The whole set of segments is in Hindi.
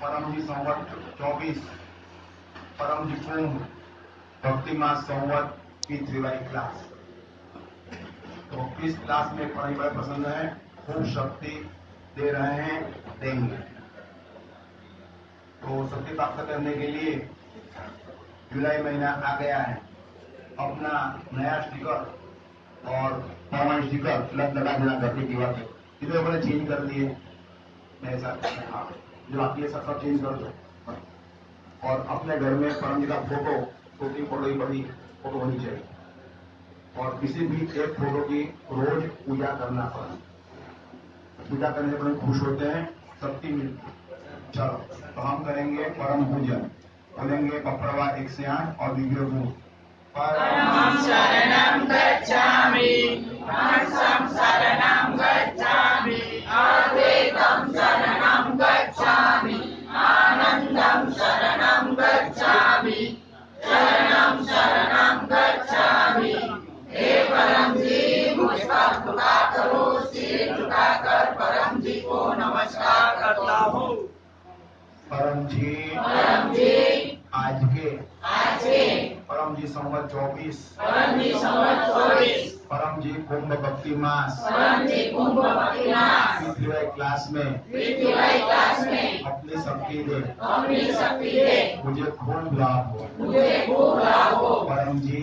परमजी संवत 24 परमजी कुंभ भक्ति मास संवत P3Y क्लास। तो इस क्लास में परम बड़े प्रसन्न है, खूब शक्ति दे रहे हैं, देंगे। तो शक्ति प्राप्त करने के लिए जुलाई महीना आ गया है। अपना नया स्टिकर और परमानेंट स्टिकर लगा देना करके की बात है। इधर मैंने चेंज कर दिए, मेरे साथ जो आप ये सब चेंज कर दो। और अपने घर में परम जी का फोटो, छोटी फोटो ही बड़ी फोटो होनी चाहिए, और किसी भी एक फोटो की रोज पूजा करना पड़े। पूजा करने से बड़े खुश होते हैं, शक्ति मिलती है। चलो तो हम करेंगे परम पूजन। बोलेंगे पप्रवा 1 से 8 और दिव्य गुण। परमं शरणं गच्छामि, हंसं शरणं गच्छामि, अद्वैतं शरणं गच्छामि, आनन्दं शरणं गच्छामि, शरणं शरणं गच्छामि। हे परम जी, मुझ पर कृपा करो। सिर झुकाकर परम जी को नमस्कार करता हूँ। परम जी आज के परम जी संवत 24 परम जी कुंभ भक्ति मास P3Y क्लास में अपनी शक्ति दे, मुझे खूब लाभ हो। परम जी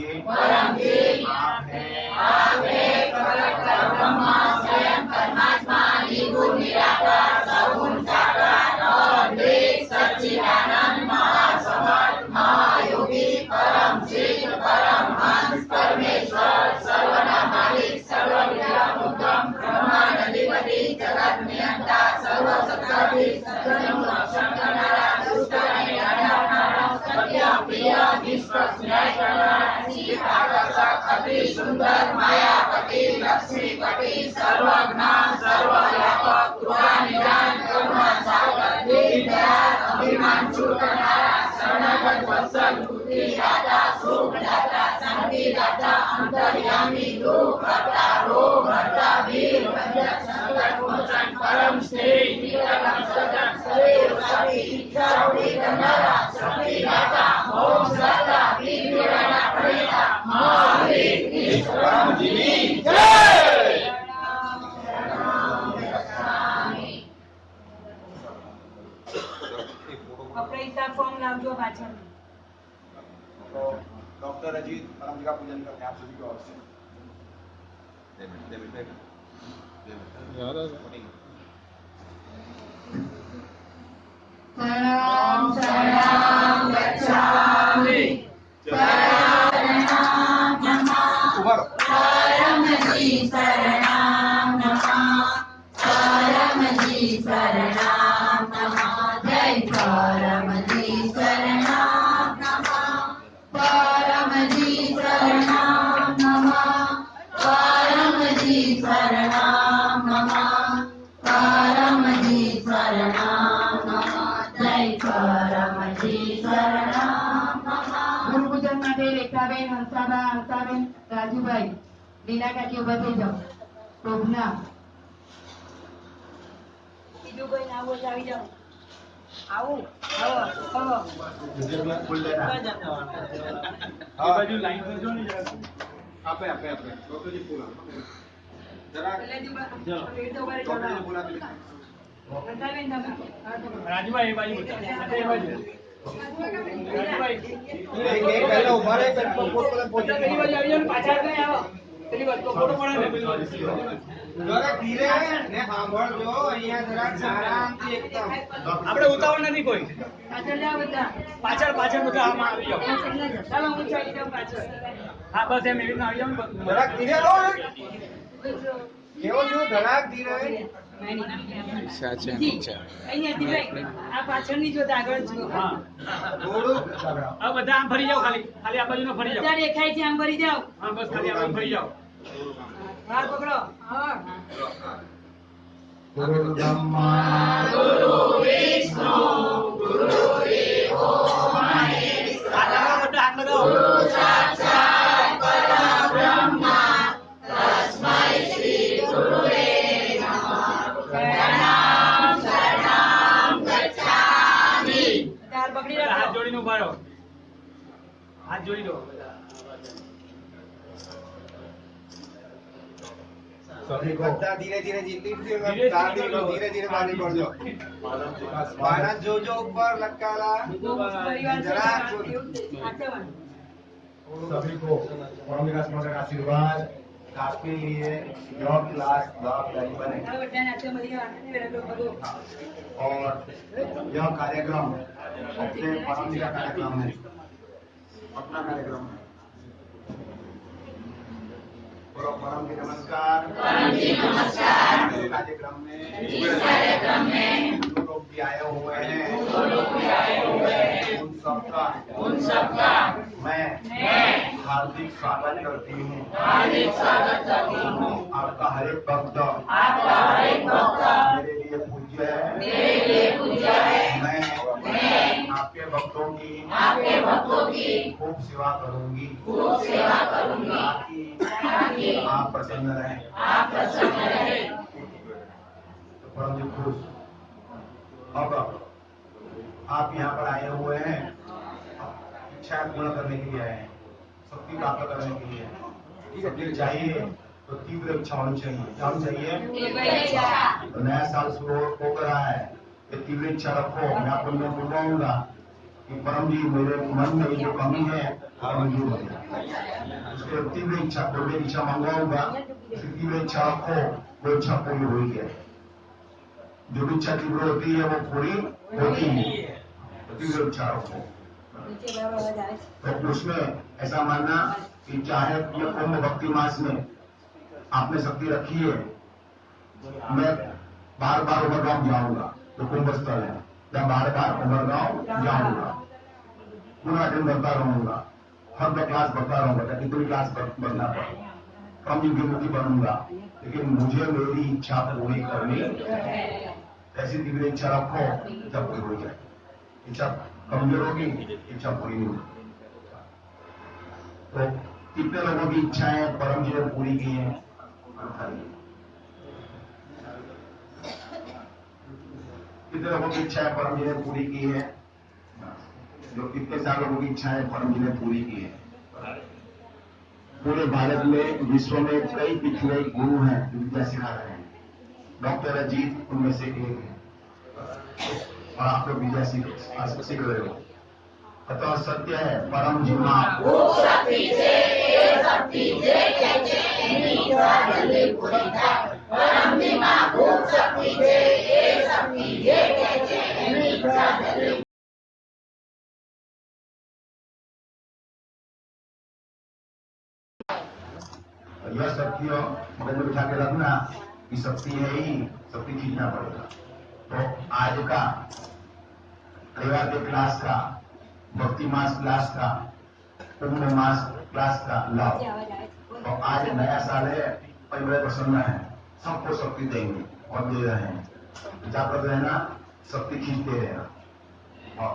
आप हैं ब्रह्मा स्वयं परमात्मा निर्गुण निराकार सगुण साकार अद्वैत सच्चिदानंद महासमर्थ महायोगी परम सिद्ध परम हंस परमेश्वर सर्वना मालिक सर्वव्यापक उत्तम ब्रह्मानंदिपति जगत नियंता सर्वशक्ति सज्जनों रक्षण करनारा दुष्ट ने हटानारा सत्य प्रिय निष्पक्ष न्याय करनारा चित आकर्षक अति सुंदर मायापति लक्ष्मीपति सर्वज्ञान सर्वव्यापक कृपा निदान करुणा सागर दीनदयाल अभिमान दूर करनारा शरणागत वत्सल बुद्धि दाता सुख दाता शांति दाता अंतर्यामी दुख हरता रोग हरता वीर भंजक संकट मोचन परम श्रेष्ठ विक्रम सदन शरीर शक्ति इच्छा पूरी करनारा शक्ति दाता मोक्ष दाता विघ्नहरा प्रणेता महावीर कृष्ण परम जी की जय। अपरेटा फॉर्म लावજો પાછળ। तो डॉक्टर अजीत परम जी का पूजन करके आप सभी को अवश्य शरणं शरणं गच्छामि, शरणं नमः परमजी शरणं नमः परमजी शरणं नमः जय परमजी शरणं नमः परमजी शरणं नमः परमजी शरणं नमः परमजी शरणं नमः जय परमजी शरणं नमः। ગુરુપૂજન માટે રેખાબેન હંસાબેન રાજુભાઈ લીલા કાકી ઉભા થઈ જાઓ। શોભના બીજું કોઈ ના હોય તો આવી જાઓ। આવું આવો फुल देना। આ બાજુ લાઈન કરજો ને જરા આપે ડોક્ટર जी પૂરા જરા ડોક્ટર जी પૂરા રાજભાઈ એ બાજુ એ બાજુ રાજભાઈ एक पहले उभा रहे फिर पोस्टर પેલી બાજુ આવી જાવ ને પાછળ નહીં આવો પેલી બાજુ ફોટો પડે જરા ધીરે ને સાંભળજો, અહીંયા જરા આરામથી એકદમ આપણે ઉતાવળ નથી કોઈ પાછળ જાઓ બધા। પાછળ બધા આમાં આવી જાવ। ચાલો હું ચાલી જાઉં પાછળ। હા બસ એમ એવી રીતના આવી જાવ ને બધું। જરા ધીરે રહો કેવો છો, ધડાક ધીરે અહીંયાથી ભાઈ આ પાછળની જોતા આગળ જુઓ। હા થોડું હવે બધા આમ ફરી જાવ, ખાલી આ બાજુનો ફરી જાવ। બધા દેખાય છે આમ ભરી જાઓ। હા બસ ખાલી આમ ફરી જાવ। હાર પકડો। હા ગુરુ બ્રહ્મા गुरु विष्णु गुरु देवो महेश्वरः હાથ લગાવો બધા, હાથ લગાવો। गुरु साक्षात् परब्रह्म तस्मै श्री गुरुवे नमः। शरणं शरणं गच्छामि જોઈને ઉભા રહો, હાથ જોડી દો. બધા ધીરે ધીરે ધીરે ધીરે બાંધી પડજો. બાળક જોજો ઉપર લટકાલા. जरा सभी को परम विकास मंडल का आशीर्वाद आपके लिए जॉब क्लास जवाबदारी बने और यह कार्यक्रम अपने परम जी का कार्यक्रम है, अपना कार्यक्रम है. बोलो परम जी नमस्कार. इस कार्यक्रम में जो लोग भी आए हुए हैं उन सबका मैं हार्दिक स्वागत करती हूँ. आपका हर एक भक्त मेरे लिए पूज्य है. मैं आपके भक्तों की खूब सेवा करूंगी ताकि आप प्रसन्न रहें. तो परम जी खुश. अब आप यहाँ पर आए हुए हैं इच्छा पूर्ण करने के लिए आए हैं, शक्ति प्राप्त करने के लिए. शक्ति चाहिए तो तीव्र इच्छा होनी चाहिए. क्या होनी चाहिए? तो नया साल शुरू हो रहा है, ये तीव्र इच्छा रखो. मैं आपको मैं बोलूंगा कि परम जी मेरे मन में जो कमी है वो मंजूर हो जाए. उसके तीव्र इच्छा कोई इच्छा मंगवाऊंगा, उसकी तीव्र इच्छा रखो, वो इच्छा पूरी हुई है. जो भी इच्छा तीव्र होती है वो पूरी होती है. तो तीव्र इच्छा रखो. तो उसमें ऐसा मानना कि चाहे ये कुंभ भक्ति मास में आपने शक्ति रखी है, मैं बार बार उमरगांव जाऊंगा जो कुंभ स्थल है, मैं बार बार उमरगांव जाऊंगा, पूरा दिन करता रहूंगा, हर क्लास बढ़ता रहूंगा, ताकि पूरी क्लास बढ़ना पड़े. कम युगी बनूंगा, लेकिन मुझे मेरी इच्छा पूरी करनी है. ऐसी तीव्र इच्छा रखो जब पूरी हो जाए. इच्छा कमजोर होगी, इच्छा पूरी नहीं होगी. तो कितने लोगों की इच्छाएं परम जी ने पूरी की हैं? कितने लोगों की इच्छाएं परम जी ने पूरी की है? जो कितने सारे लोगों की इच्छाएं परम जी ने पूरी की है? पूरे भारत में, विश्व में कई पिछले गुरु हैं जो विद्या सिखा रहे हैं. डॉक्टर अजीत उनमें से एक है और आप लोग विद्या सीख रहे हो. अतः सत्य है परम जी मां यह शक्ति मगज में बिठा के रखना कि शक्ति है ही, शक्ति खींचना पड़ेगा. तो आज का रविवार के क्लास का, भक्ति मास क्लास का, कुंभ मास क्लास का लाभ. तो आज नया साल है, बड़े प्रसन्न है, सबको शक्ति देंगे और दे रहे हैं. जागृत रहना, शक्ति खींचते रहना. और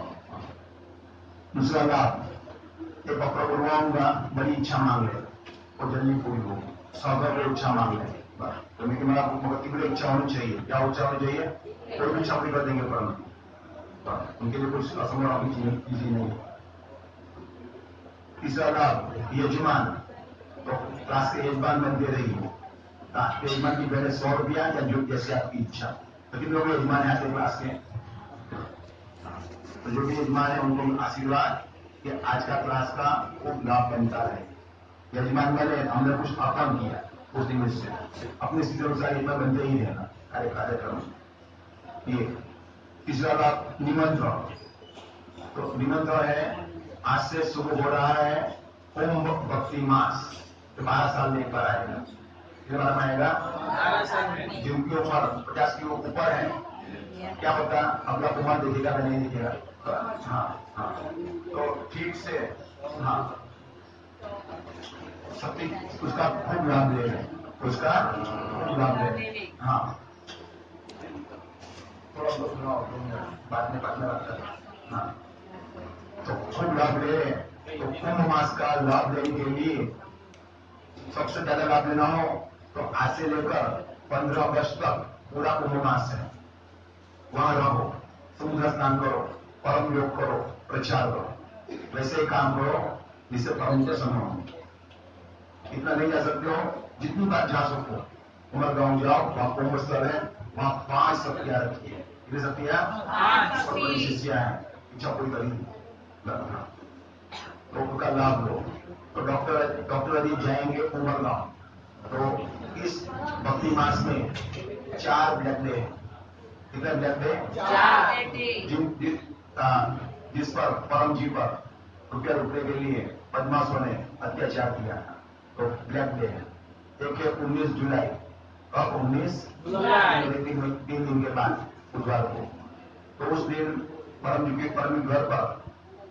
दूसरा लाभ, एक पत्र बुलवाऊंगा, बड़ी इच्छा मांग ले और जल्दी पूरी होगी. सौगर को इच्छा मांग ले. तो मेरी मेरा तीव्र इच्छा होनी चाहिए. क्या इच्छा होनी चाहिए? कोई भी इच्छा पूरी कर देंगे परम. उनके लिए कुछ असंभव चीज नहीं. तीसरा लाभ, यजमान. तो क्लास के यजमान में दे रही हूँ. क्लास के यजमान की पहले 100 रुपया या जो जैसे आपकी इच्छा. तो कितने लोग यजमान है आज क्लास के? तो जो भी यजमान है उनको आशीर्वाद कि आज का क्लास का खूब लाभ बनता रहे. यजमान बने, हमने कुछ अर्पण किया उस दिन से, अपने स्थिति अनुसार यजमान बनते ही रहना कार्यक्रम. ये तीसरा लाभ, निमंत्रण. तो निमंत्रण है, आज से शुरू हो रहा है कुंभ भक्ति मास. तो 12 साल में एक बार आएगा. कितने बार में आएगा? जिनकी उम्र 50 के ऊपर है, क्या पता अगला कुमार देखेगा या नहीं देखेगा. हाँ हाँ, तो ठीक से हाँ शक्ति उसका खूब लाभ ले रहे, उसका खूब लाभ ले. हाँ थोड़ा बहुत सुनाओ, बाद में बात करते. हाँ तो खूब लाभ ले. तो कुंभ मास का लाभ लेने के लिए सबसे ज्यादा लाभ लेना हो तो आज से लेकर 15 अगस्त तक पूरा कुंभ मास है. वहां रहो, समुद्र स्नान करो, परम योग करो, प्रचार करो, वैसे ही काम करो जिससे परम प्रसन्न हो। इतना नहीं जा सकते हो, जितनी बार जा सको उमर गांव जाओ, वहां कुंभ स्थल है, वहां 5 सत्या रखी है। कितनी सत्या? 5 शिष्या है, इच्छा पूरी करी तो उनका लाभ लो। तो डॉक्टर अजीत जाएंगे उमर गांव, तो इस भक्ति मास में 4 ब्लड डे। कितने ब्लड डे? जिस पर परम जी पर रुपया रुपये के लिए बदमाशों ने अत्याचार किया, तो ब्लैक डे है। एक है 19 जुलाई, और 19 जुलाई 3 दिन के बाद बुधवार को। तो उस दिन परम जी के परम घर पर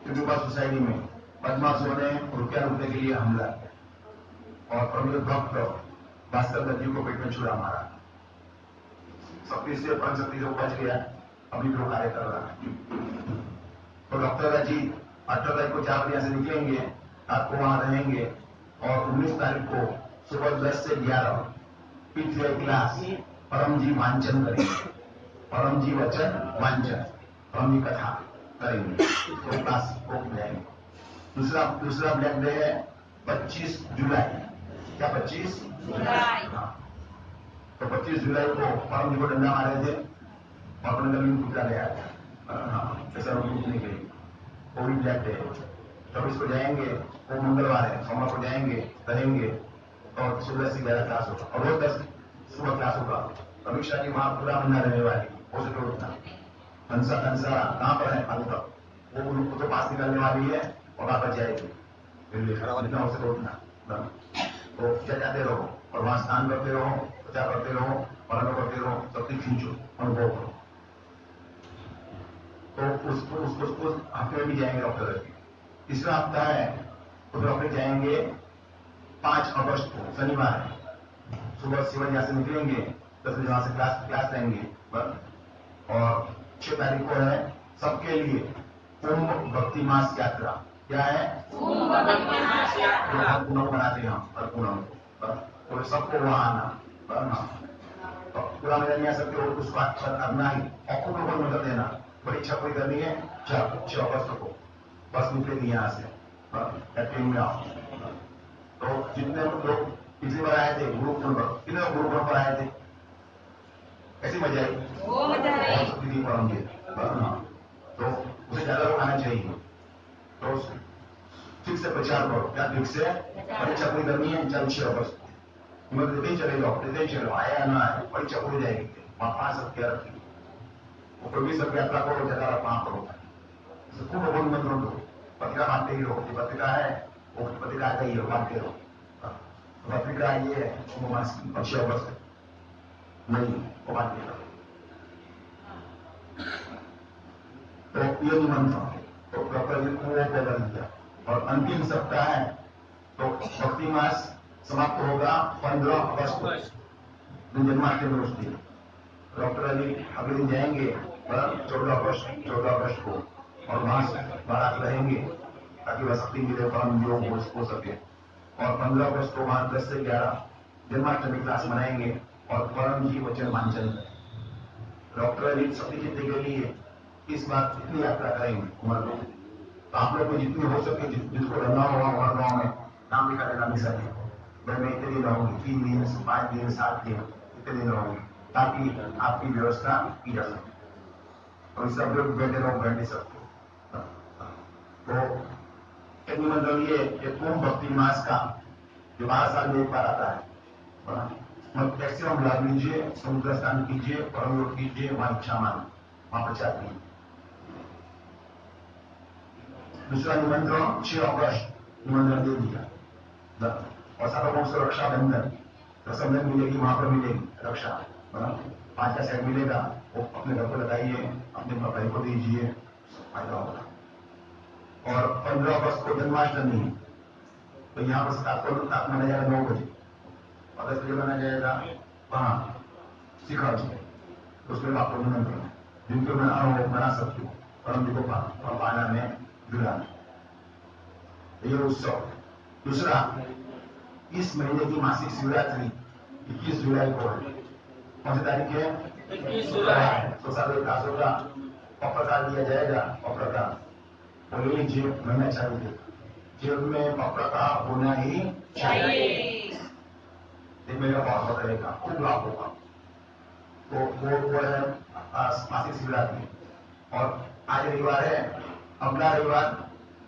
कृपा सोसाइटी में बदमाशों ने रुपया रुपये के लिए हमला किया और परम भक्त भास्कर नदी को पेट में छुरा मारा। 37 से 35 लोग बच गया, अभी भी कार्य कर रहा है। तो डॉक्टर अजीत 18 तारीख को 4 बजे यहाँ से निकलेंगे, रात को वहां रहेंगे और 19 तारीख को सुबह 10 से 11 पीटीआई क्लास परम जी वांचन करेंगे। परम जी वचन वांचन, परम जी कथा करेंगे, तो क्लास को जाएंगे। दूसरा ब्लैक डे है 25 जुलाई। क्या 25 जुलाई? हाँ, तो 25 जुलाई को परम जी को डंडा मारे थे और अपने गली में पूजा गया था। हाँ, ऐसा रुकने के लिए वो भी ब्लैक डे। तब इसको जाएंगे, वो मंगलवार है, सोमवार को जाएंगे, रहेंगे और सुबह से 11 क्लास होगा और रोज 10 सुबह क्लास होगा। अभिक्षा की वहां पूरा महीना रहने वाली, वो से उठना कंसा कहाँ पर है पालू तक, वो तो पास निकलने वाली है और वापस जाएगी। उठना तो जाते रहो और वहां स्नान करते रहो, प्रचार करते रहो, पालन करते रहो, शक्ति खींचो, अनुभव करो। तो उसको हफ्ते में भी जाएंगे डॉक्टर। तीसरा हफ्ता है तो डॉक्टर जाएंगे 5 अगस्त को, शनिवार है, सुबह 6 बजे यहाँ से निकलेंगे, 10 बजे वहां से क्लास रहेंगे और 6 तारीख को है सबके लिए कुंभ भक्ति मास यात्रा। क्या है? कुंभ भक्ति मास यात्रा। पूनम बनाते हैं हम और पूनम तो सबको वहां आना, तो पूरा महीना नहीं आ सकते हो, उसको अच्छा करना ही और खूब लोगों को मदद देना। परीक्षा पूरी करनी है 6 अगस्त को, बस निकलेगी यहाँ से ट्रेन में आओ। तो जितने लोग पिछली बार आए थे गुरुकुल पर, कितने लोग गुरुकुल पर आए थे? कैसी मजा आई? परम जी, तो उसे ज्यादा लोग आना चाहिए। तो ठीक से प्रचार करो, क्या ठीक से? परीक्षा पूरी करनी है 6 अगस्त को, देते ही चले जाओ, देते ही चलो, आया ना आया परीक्षा पूरी जाएगी, वहां 5 सत्या रखी, वो कभी सब यात्रा करो, जगह वहां करो, खूब बहुत मंत्रों दो, पत्रिका बांटते ही रहो, पत्रिका है वो पत्रिका आता ही बांटते रहो। पत्रिका ये है 6 अगस्त नहीं, वो बांटते रहो। तो ये मंत्र तो डॉक्टर जी को बदल दिया और अंतिम सप्ताह है तो भक्ति मास समाप्त होगा 15 अगस्त को, जन्माष्टमी उस दिन। डॉक्टर अली अगले दिन जाएंगे 14 अगस्त को और वहां बारात रहेंगे ताकि वह शक्ति मिले, परम योग हो सके। और 15 अगस्त को वहां 10 से 11 जन्माष्टमी क्लास मनाएंगे और परम जी वचन वांचन करेंगे। डॉक्टर अली शक्ति जीतने के लिए इस बार इतनी यात्रा करेंगे उमर गांव, तो आप लोग को जितनी हो सके, जिसको रहना होगा उमर गांव में नाम लिखा देना मिल सके। मैं इतने दिन रहूंगी, 3 दिन 5 दिन 7 दिन इतने दिन रहूंगी, ताकि आपकी व्यवस्था की जा सके और सब लोग बैठे रहो, बैठ नहीं सकते। तो एक निमंत्रण ये कुंभ भक्ति मास का जो 12 साल में एक बार आता है, मैक्सिमम लाभ लीजिए, समुद्र स्नान कीजिए, परम योग कीजिए, वहां इच्छा मान वहां प्रचार कीजिए। दूसरा निमंत्रण 6 अगस्त निमंत्रण दे दिया और सब लोगों से रक्षाबंधन रसमबंधन मिलेगी, वहां पर मिलेगी रक्षा, 5 का सेट मिलेगा, वो अपने घर को लगाइए, अपने भाई को दीजिए, फायदा होगा। और 15 अगस्त को जन्माष्टमी, तो यहाँ पर रात मनाया जाएगा 9 बजे और 10 बजे मनाया जाएगा वहां शिखर जी, उसमें आपको निमंत्रण है, जिनको मैं बना सकती हूँ परम जी को पाना में जुलाना, ये उत्सव। दूसरा इस महीने की मासिक शिवरात्रि 21 जुलाई को है। कौन सी तारीख है? 21 जुलाई। तो सारे क्लास होगा पत्रकार दिया जाएगा, पत्रकार बोले जेब में मैं चाहिए, जेब में पत्रकार होना ही चाहिए, ये मेरा बहुत रहेगा, खूब लाभ होगा। तो वो है मासिक शिवरात्रि। और आज रविवार है, अगला रविवार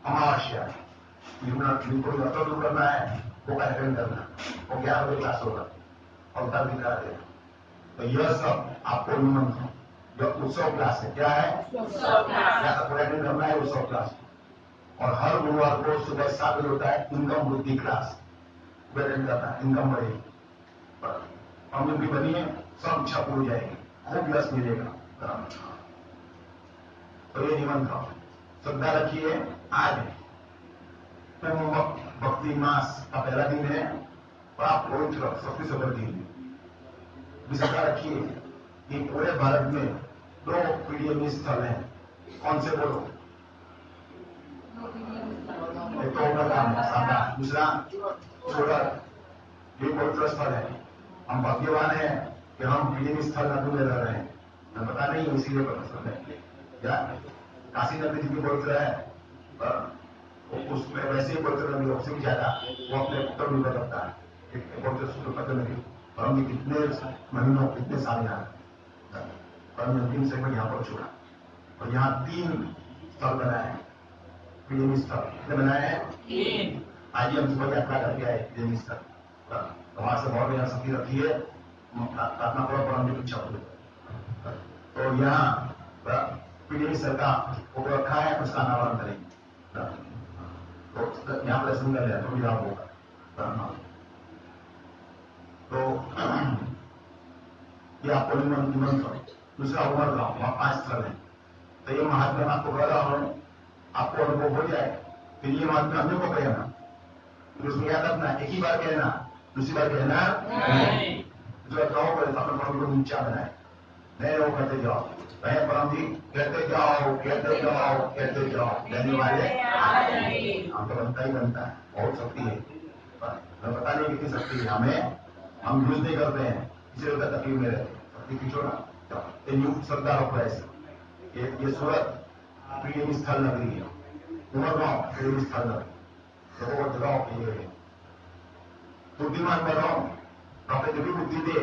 अमावस्या है, जिनको व्रत दूर करना है वो कार्यक्रम करना, वो 11 बजे क्लास होगा और तब भी करा देगा। तो यह सब आपको निमंत्रण, जो उत्सव क्लास है, क्या है उत्सव क्लास, या कार्यक्रम करना है उत्सव क्लास। और हर गुरुवार को सुबह 7 बजे होता है इनकम बुद्धि क्लास, अटेंड करना है, इनकम बढ़ेगी, हम भी बनिए, सब इच्छा पूरी जाएगी, खूब यश मिलेगा। तो ये निमंत्रण श्रद्धा रखिए। आज भक्ति मास का पहला दिन है और आप पवित्र शक्ति सबर दिन श्रद्धा रखिए कि पूरे भारत में 2 पीडीएम स्थल हैं। कौन से बोलो? एक तो सादा, दूसरा सूरत। ये पवित्र स्थल है। हम भाग्यवान हैं कि हम पीडीएम स्थल नदी में रह रहे हैं, हमें पता नहीं है, इसीलिए पवित्र है। या काशी नदी जितनी पवित्र है उसमें वैसे ही पवित्र नदी उससे भी ज्यादा वो अपने उत्तर में बदलता है, पवित्र सूर्यपत्र नदी। और हम कितने महीनों कितने साल यहाँ परम 3 सेगमेंट यहाँ पर चुका। और यहाँ 3 स्थल बनाए हैं, पीडीएम स्थल। कितने बनाए हैं? 3। आज हम सुबह यात्रा करके आए पीडीएम स्थल, तो वहां से बहुत यहाँ शक्ति रखी है, प्रार्थना करो परम की इच्छा पूरी। तो यहाँ पीडीएम स्थल का वो रखा है, उसका नाम करेंगे, तो यहाँ पर दर्शन कर लिया तो लाभ होगा। तो ये आपको निमंत्रण। दूसरा उमर गांव, वहां 5 स्थल है। तो ये महात्मा आपको कह रहा हूं, आपको अनुभव हो जाए, फिर ये महात्मा अन्य को कहना, फिर उसको याद रखना, एक ही बार कहना, दूसरी बार कहना नहीं। जो गाँव पर अपने परम को नीचा बनाए, नए लोग कहते जाओ, नए परम जी कहते जाओ, कहते जाओ, कहते जाओ, कहने वाले हम तो बनता ही बनता है, बहुत शक्ति है, हमें पता नहीं कितनी शक्ति है, हमें हम यूज नहीं करते हैं, इसलिए होता तकलीफ में रहते। शक्ति खींचो ना, श्रद्धा रखो ऐसे। ये सूरत पीडीएम स्थल नगरी है, उमरगांव पीडीएम स्थल नगरी, लोगों को जगाओ कि ये बुद्धिमान बनाओ, आपने जो भी बुद्धि दे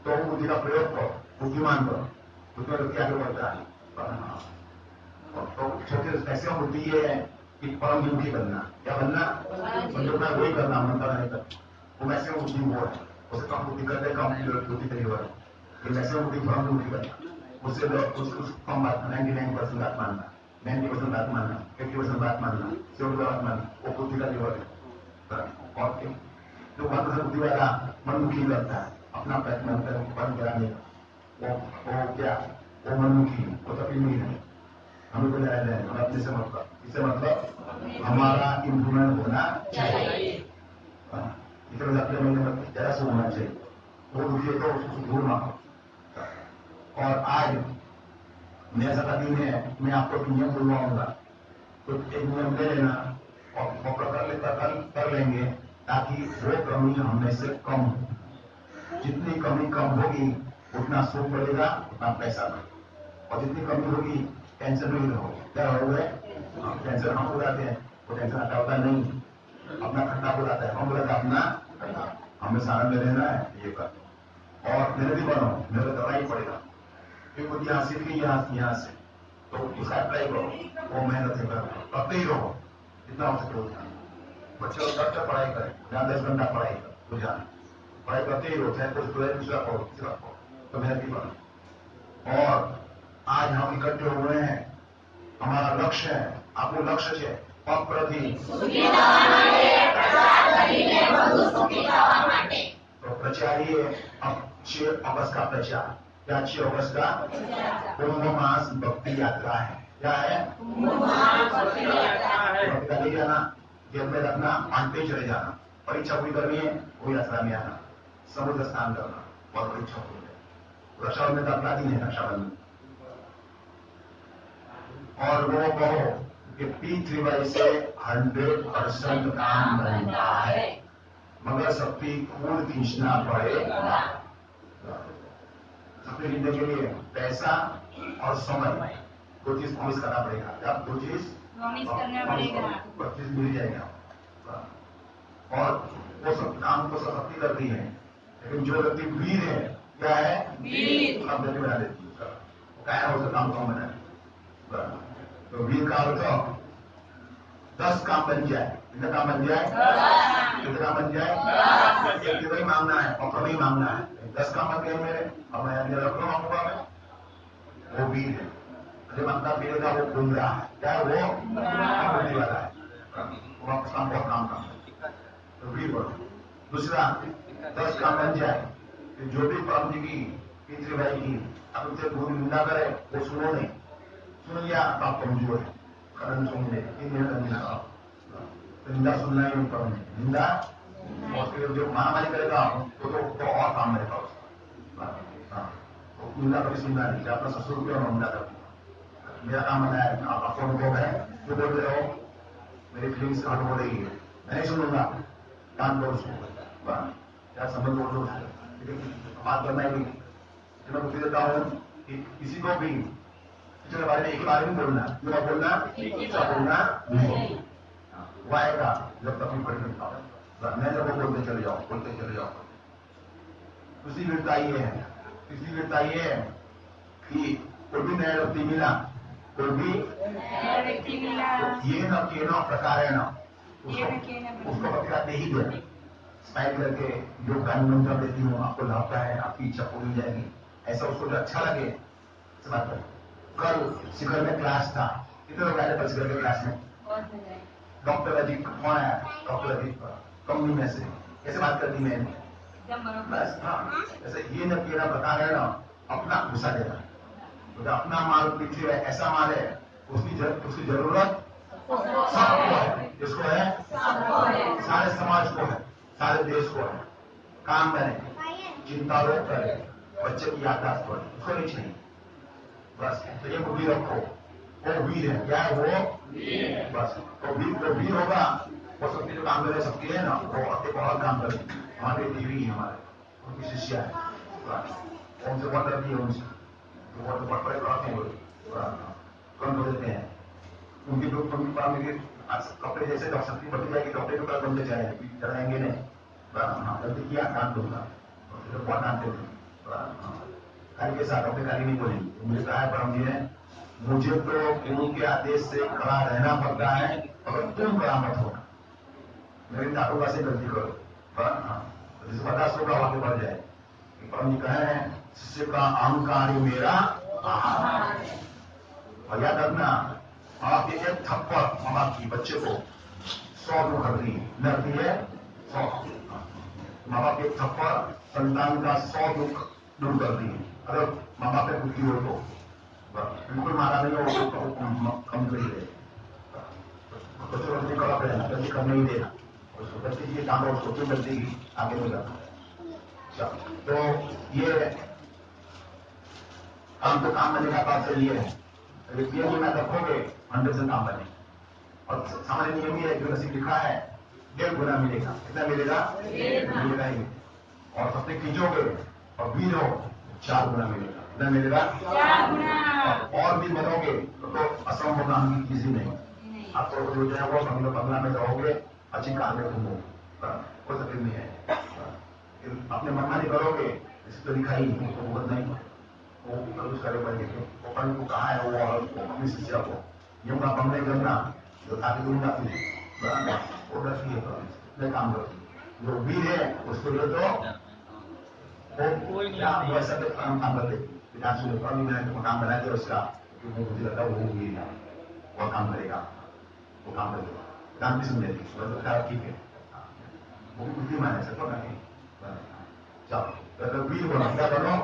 तो वो बुद्धि का प्रयोग करो, बुद्धिमान करो, बुद्धिमान क्या बढ़ता है। तो छोटे ऐसे बुद्धि ये है कि परम विमुखी बनना, क्या बनना, मतलब मैं वही करना, मंत्र नहीं करना, वो मैक्सिमम बुद्धि वो है, उसे कम बुद्धि करते कम बुद्धि करी हो, मैक्सिमम बुद्धि परम विमुखी बनना, उससे कम बात 99% बात मानना, 90% बात मानना, 50% बात मानना, 70% बात मानना, वो बुद्धि का जीवन है। और जो 1% बुद्धि वाला मनमुखी करता है, अपना प्रयत्न बंद कराने का, वो क्या, वो मनमुखी, वो तकलीफ नहीं है, हमें को न्याय दें, हम अपने से मतलब, इससे मतलब हमारा इम्प्रूवमेंट होना चाहिए, इसे अपने में जरा से होना चाहिए, वो दुखी तो उसको दूर ना हो। और आज मेरा सका दिन है, मैं आपको एक नियम बुलवाऊंगा, तो एक नियम ले लेना और कर लेंगे, ताकि वो कमी हमें से कम हो। जितनी कमी कम होगी उतना सुख बढ़ेगा, उतना पैसा बढ़ेगा, और जितनी कमी होगी टेंशन नहीं रहोगे। क्या रहोगे? टेंशन हम बुलाते हैं, वो टेंशन हटाता नहीं, अपना खट्टा बुलाता है, हम बुलाते अपना खट्टा, हमें सारा में रहना है, ये कर। और मेरे भी बनो, मेरे को दवाई पड़ेगा, फिर कुछ यहाँ सीख ली यहाँ से, तो उसका अप्लाई करो, वो मेहनत से करो, करते ही रहो, जितना हो सके उतना। बच्चों को कब पढ़ाई करें, जहाँ 10 घंटा पढ़ाई करो, जाना पढ़ाई करते ही रहो, चाहे कुछ दूसरा पढ़ो, तीसरा पढ़ो, तो मेहनत ही बनो। और आज हम इकट्ठे हुए हैं, हमारा लक्ष्य है, आपको लक्ष्य है अप्रति, तो प्रचारिए 6 अगस्त का प्रचार। क्या 6 अगस्त का कुंभ मास भक्ति यात्रा है, क्या है भक्ति ले जाना, जेब में रखना, बांटते चले जाना, परीक्षा पूरी करनी है वो यात्रा में आना, समुद्र स्नान करना और परीक्षा पूरी है। रक्षाबंधन का अपना दिन है, रक्षाबंधन। और वो कहो कि P3Y से 100% काम बनता है, मगर शक्ति खून खींचना पड़ेगा। शक्ति खींचने के लिए पैसा और समय, दो चीज प्रॉमिस करना पड़ेगा। जब दो चीज प्रॉमिस करना पड़ेगा, 25 मिल जाएगा। और वो सब काम को शक्ति करती है, लेकिन जो व्यक्ति वीर है, क्या है? वीर। सब जगह बना देती है, क्या है उसका काम कौन बना? तो वीर का अर्थ 10 काम बन जाए। कितना काम बन जाए? कितना बन जाए? एक नहीं मांगना है, और नहीं मांगना है। 10 काम बन गए मेरे, और मैं रखना मांगूंगा मैं, वो वीर है। जो मांगता मिलेगा वो घूम रहा है, क्या है वो? बोलने वाला है, वो काम बहुत काम का तो वीर बोलो। दूसरा 10 काम बन जाए, कि जो भी परम जी की पितृ भाई की अब उनसे गुरु निंदा करे वो सुनो नहीं, सुन लिया तो आप कमजोर है, कदम सुन ले, निंदा सुनना ही परम नहीं, निंदा और फिर जो महामारी करेगा तो और काम रहेगा उसका। निंदा कभी सुनना नहीं, अपना ससुर क्यों निंदा करती, मेरा काम बनाया है, आपको अनुभव है, जो बोल रहे हो मेरी फीलिंग्स हट हो रही है, मैं नहीं सुनूंगा, काम करो उसको, क्या समझ बोल लो, बात करना ही नहीं। मैं पूछ देता हूँ कि किसी को भी किसी के बारे में एक बार नहीं बोलना, बोलना बोलना नहीं, वो आएगा जब तक पढ़ नहीं पाओ, मैं जब बोलते चले जाओ, बोलते चले जाओ। दूसरी वीरता ये है, तीसरी वीरता ये है कि कोई भी नया व्यक्ति मिला, कोई भी व्यक्ति मिला, ये न के न प्रकार है ना, उसको प्रतिकार दे ही दे, स्माइल करके जो का निमंत्रण देती हूँ, आपको लाभता है, आपकी इच्छा पूरी जाएगी, ऐसा उसको जो अच्छा लगे इस बात पर। कल शिखर में क्लास था, कितने लोग आए कल शिखर के क्लास में? डॉक्टर अजीत कौन आया? डॉक्टर अजीत कंपनी में से कैसे बात कर दी मैंने? बस हाँ, ऐसे ये न केना बता रहे ना, अपना घुसा देना, तो अपना माल पीछे है, ऐसा माल है, उसकी जरूरत सबको है, जिसको है सारे समाज को है, सारे देश को है। काम करें, चिंता रोग करें, बच्चे की याददाश्त करें, उसको नहीं चाहिए बस। तो ये बुद्धि रखो, वो वीर है, क्या है वो? बस तो वीर होगा, वो शक्ति जो काम करे सकती है ना, वो अपने बहुत काम करे। हमारे देवी है, हमारे उनकी शिष्या है, उनसे बहुत डरती है, उनसे बहुत बड़े कराते हैं, कौन हो देते हैं उनकी कपड़े जैसे शक्ति बढ़ती जाएगी, कपड़े तो कर बनते चलाएंगे नहीं, गलती किया काट दूंगा, बहुत डांटते थे काली के साथ, अपने काली नहीं बोलेंगे। मुझे कहा है परम जी ने, मुझे तो गुरु के आदेश से खड़ा रहना पड़ता है, अगर तुम खड़ा मत होना, मेरी डाकूगा से गलती करो, जिसे बर्दाश्त होगा आगे बढ़ जाए। परम जी कहे शिष्य का अहंकार ही मेरा आहार है, और याद रखना आपके एक थप्पड़ माँ बाप की बच्चे को 100 दूर करती है, लड़ती है 100, माँ बाप एक थप्पड़ संतान का 100 दुख दूर करती है। अगर माँ बाप पे दुखी हो तो बिल्कुल मारा नहीं हो तो कम कर दे, बच्चों को कड़ा पड़ेगा, गलती करने ही देना, उसको गलती की काम है, उसको क्यों गलती की आगे नहीं जाना। तो ये काम तो काम करने का बात चलिए है, ये नियम रखोगे 100% काम बने। और सामान्य नियम ये है, जो नसीब लिखा है 1.5 गुना मिलेगा, कितना मिलेगा? मिलेगा ही। और सबसे खींचोगे और वीर हो 4 गुना मिलेगा, कितना मिलेगा? 4 गुना। और भी बनोगे तो असंभव नाम की चीज ही नहीं, आप तो जो है वो बंगला में रहोगे, अच्छी कार में घूमो, कोई तकलीफ नहीं है। अपने मनमानी करोगे, इस तो लिखा ही तो बहुत नहीं, वो करे पड़ेंगे, वो पढ़ने को कहा है, वो अपनी शिष्या को ये उनका बंगले करना जो ताकि दूंगा तुझे, वो रखी है काम करती, जो वीर है उसको जो तो वैसा काम करते मैंने काम बना दिया उसका, मुझे लगता है वो वीर है, वो काम करेगा, वो काम करेगा, काम भी सुन लेती, ठीक है, वो भी बुद्धिमान है, सबको नहीं। चलो वीर बनो, क्या बनो?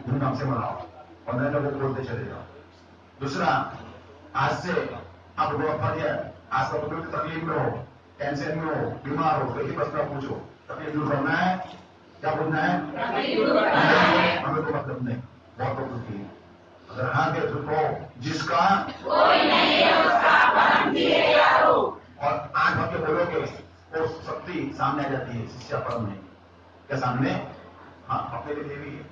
धूमधाम से मनाओ और नए लोगों को बोलते चले जाओ। दूसरा, आज से आप आज का कोई तकलीफ में हो, टेंशन में हो, बीमार हो, कोई प्रश्न पूछो, तकलीफ दूर करना है, क्या बोलना है? हमें तो मतलब नहीं, बहुत दुखी है। अगर हाँ के तो जिसका कोई नहीं है उसका परम दिए यारो, और आंख भर के बोलोगे वो शक्ति सामने आ जाती है, शिष्या परम नहीं, क्या सामने? हाँ, अपने लिए भी है,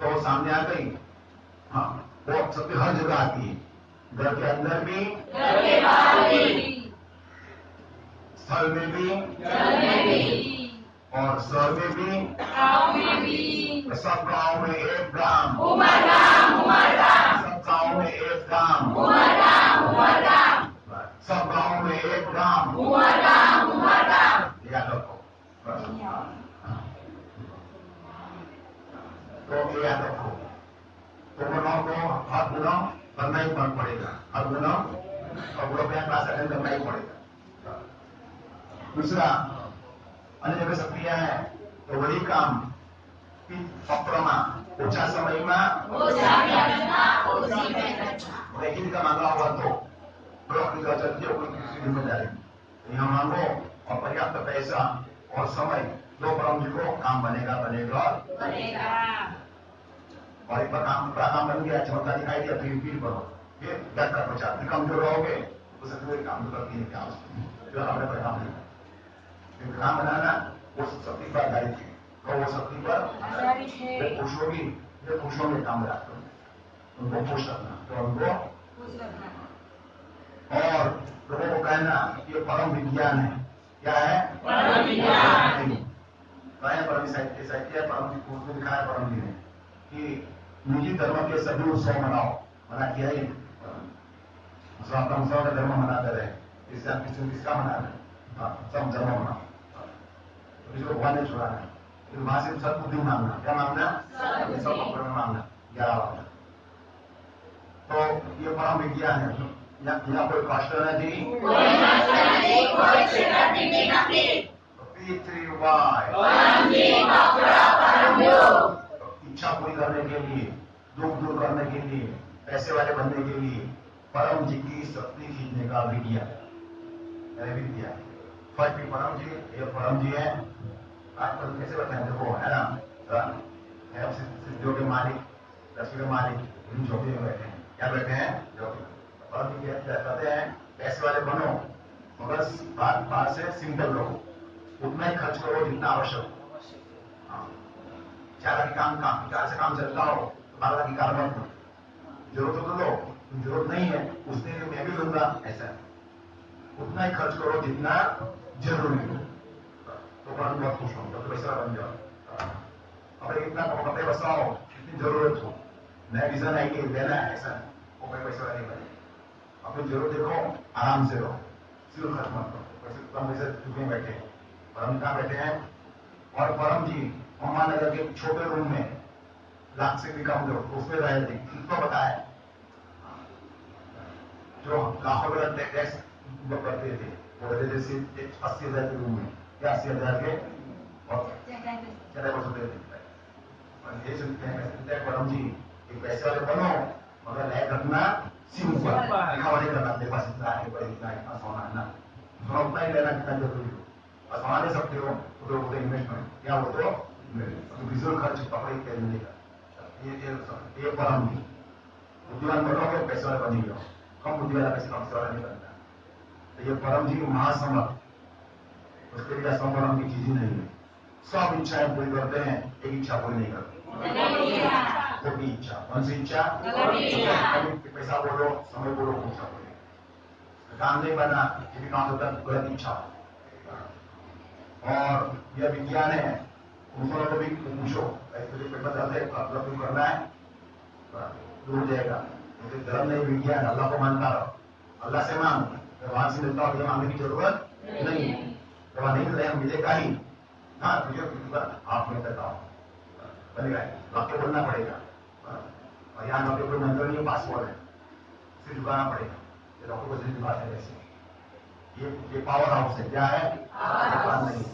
तो वो सामने आ गई। हाँ, वो सबकी हर जगह आती है, घर के अंदर भी, घर के बाहर भी, स्थल में भी, जल में भी, और स्वर में भी, गाँव में भी, सब गांव में एक ग्राम, उमरगाम उमरगाम, सब गांव में एक ग्राम, उमरगाम उमरगाम, सब गांव में एक ग्राम, उमरगाम उमरगाम। याद रखो बस। तो याद रखो, तो गुनाह को हर गुनाह करना ही पड़ेगा, हर गुनाह और गुनाह क्लास अटेंड करना ही पड़ेगा। दूसरा, अन्य जगह सक्रिय है तो वही काम पत्रमा ओछा समय में लेकिन का मांगा हुआ तो ब्लॉक निकल चलती है, कोई किसी जिम्मेदारी यहाँ मांगो और पर्याप्त पैसा और समय, दो परम जी को काम बनेगा बनेगा और एक बार काम बड़ा काम बन गया, चमत्कार दिखाई दिया, फिर रिपीट करो, फिर दस का प्रचार, फिर कमजोर रहोगे तो सब काम तो करती है क्या जो हमने परिणाम नहीं काम बनाना वो शक्ति पर आधारित है, तो वो शक्ति पर पुरुषों में काम रखते हैं, उनको खुश रखना, तो उनको और लोगों को कहना ये परम विज्ञान है। क्या है? परम विज्ञान। परम साहित्य परम दिखाया परम जी ने कि निजी धर्म के सभी उत्सव मनाओ, मना किया ही अपना उत्सव का धर्म मनाते रहे, इससे आप किसका मना रहे, सब धर्म मनाओ, इसको भगवान ने छोड़ा है, वहां से सब बुद्धि मांगना, क्या मांगना? सब मांगना 11 बार। तो ये परम विज्ञान है, यहाँ कोई कष्ट नहीं, इच्छा पूरी करने के लिए, दुख दूर करने के लिए, पैसे वाले बनने के लिए परम जी की शक्ति खींचने का विज्ञान विद्या। फर्स्ट भी परम जी, ये परम जी है, आप कैसे बताएं? देखो है ना, सिद्धियों के मालिक, लक्ष्मी के मालिक, इन झोंके में बैठे हैं, क्या बैठे हैं? झोंके। परम जी कहते हैं पैसे वाले बनो मगर बाहर से सिंपल रहो, उतना ही खर्च करो जितना आवश्यक हो। ज्यादा की काम ज्यादा से काम चलता हो तो 12 की कार मत लो, जरूरत हो तो लो, जरूरत नहीं है उसने मैं भी लूंगा, ऐसा उतना ही खर्च करो जितना जरूरी हो, तो परम बहुत खुश हो, तो पैसा बन जाओ। अगर इतना कपड़े बसाओ जितनी जरूरत हो, नया डिजाइन आएगी लेना है, ऐसा वो कोई पैसा नहीं बने। अपनी जरूरत देखो, आराम से रहो, सिर्फ खर्च मत करो, कम पैसे चुके बैठे। परम कहाँ बैठे हैं? और परम जी अम्मानगर के छोटे रूम में लाख से भी कम लोग उसमें रहे थे, किसको बताया? जो लाखों का टैक्स करते थे, वो रहते थे 80,000 के रूम में, या 80,000 के और चले बसते थे। ये सुनते हैं परम जी एक पैसे वाले बनो मगर नया घटना सिंपल, दिखावा नहीं करना, मेरे पास इतना है, इतना सोना है ना, सोना उतना ही लेना कितना जरूरी हो, और सोना ले सकते हो तो इन्वेस्टमेंट, क्या हो तो विजुअल खर्च कपड़े के मिलेगा। ये परम जी बुद्धिमान बनोगे पैसे वाले बनेगा, कम बुद्धि वाला पैसे कम से वाला नहीं बनता। तो ये परम जी महासमर्थ, उसके लिए असंभव की चीज ही नहीं है, सब इच्छाएं पूरी करते हैं, एक इच्छा पूरी नहीं करते। खोटी इच्छा, कौन सी इच्छा? पैसा बोलो, समय बोलो, खूब बोलो, काम नहीं बना, ये भी काम होता है गलत इच्छा। और यह विज्ञान है, दूसरों को भी पूछो, पेपर चलते अपना करना है दूर जाएगा, धर्म नहीं विज्ञान, अल्लाह को मानता रहो, अल्लाह से मांग, भगवान से मिलता हो, मांगने की जरूरत नहीं, जब नहीं मिले मिलेगा ही। हाँ तुझे आप में बताओ बनेगा, वाक्य बोलना पड़ेगा, और यहाँ वाक्य कोई मंत्र नहीं, पासवर्ड है, सिर्फ झुकाना पड़ेगा, ये डॉक्टर को सिर्फ झुकाते हैं वैसे। ये पावर हाउस है, क्या है? पावर नहीं,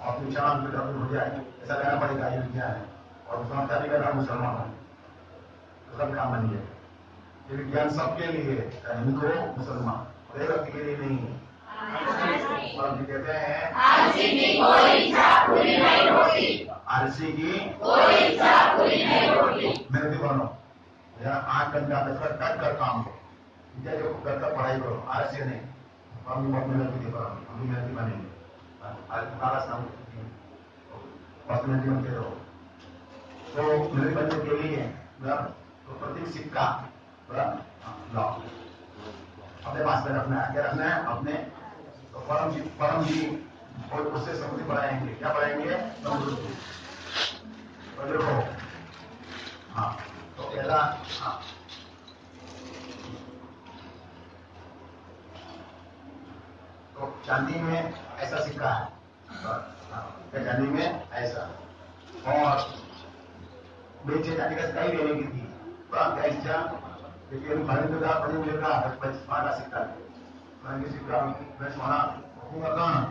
और अपनी इच्छा हो जाए ऐसा कहना पड़ेगा, ये विज्ञान है, और मुसलमान का नहीं कहना मुसलमान है, तो सब काम बन गया। ये विज्ञान सबके लिए है, हिंदू हो मुसलमान, एक व्यक्ति के लिए नहीं है। और जी कहते हैं आलसी की कोई इच्छा पूरी नहीं होती, आलसी की कोई इच्छा पूरी नहीं होती। मेहनती बनो, 8 घंटा 10 घंटा कर काम करो, विद्या जो कर पढ़ाई करो, आलसी नहीं। हम बहुत मेहनती हम भी मेहनती बनेंगे, आलस नाम मेहनती बनते रहो। तो मेरे बच्चे के लिए तो प्रतीक सिक्का लाओ अपने पास में रखना है। क्या रखना है अपने? तो परम जी और उससे समृद्धि बढ़ाएंगे। क्या बढ़ाएंगे? समृद्धि। तो देखो हाँ तो ऐसा हाँ तो चांदी में ऐसा सिक्का है, चांदी में ऐसा, और बेचे चांदी का सिक्का ही लेने की थी तो आप क्या इच्छा? लेकिन भारत का बने मिल रहा है का सिक्का सिक्का मैं सोना रखूंगा कहाँ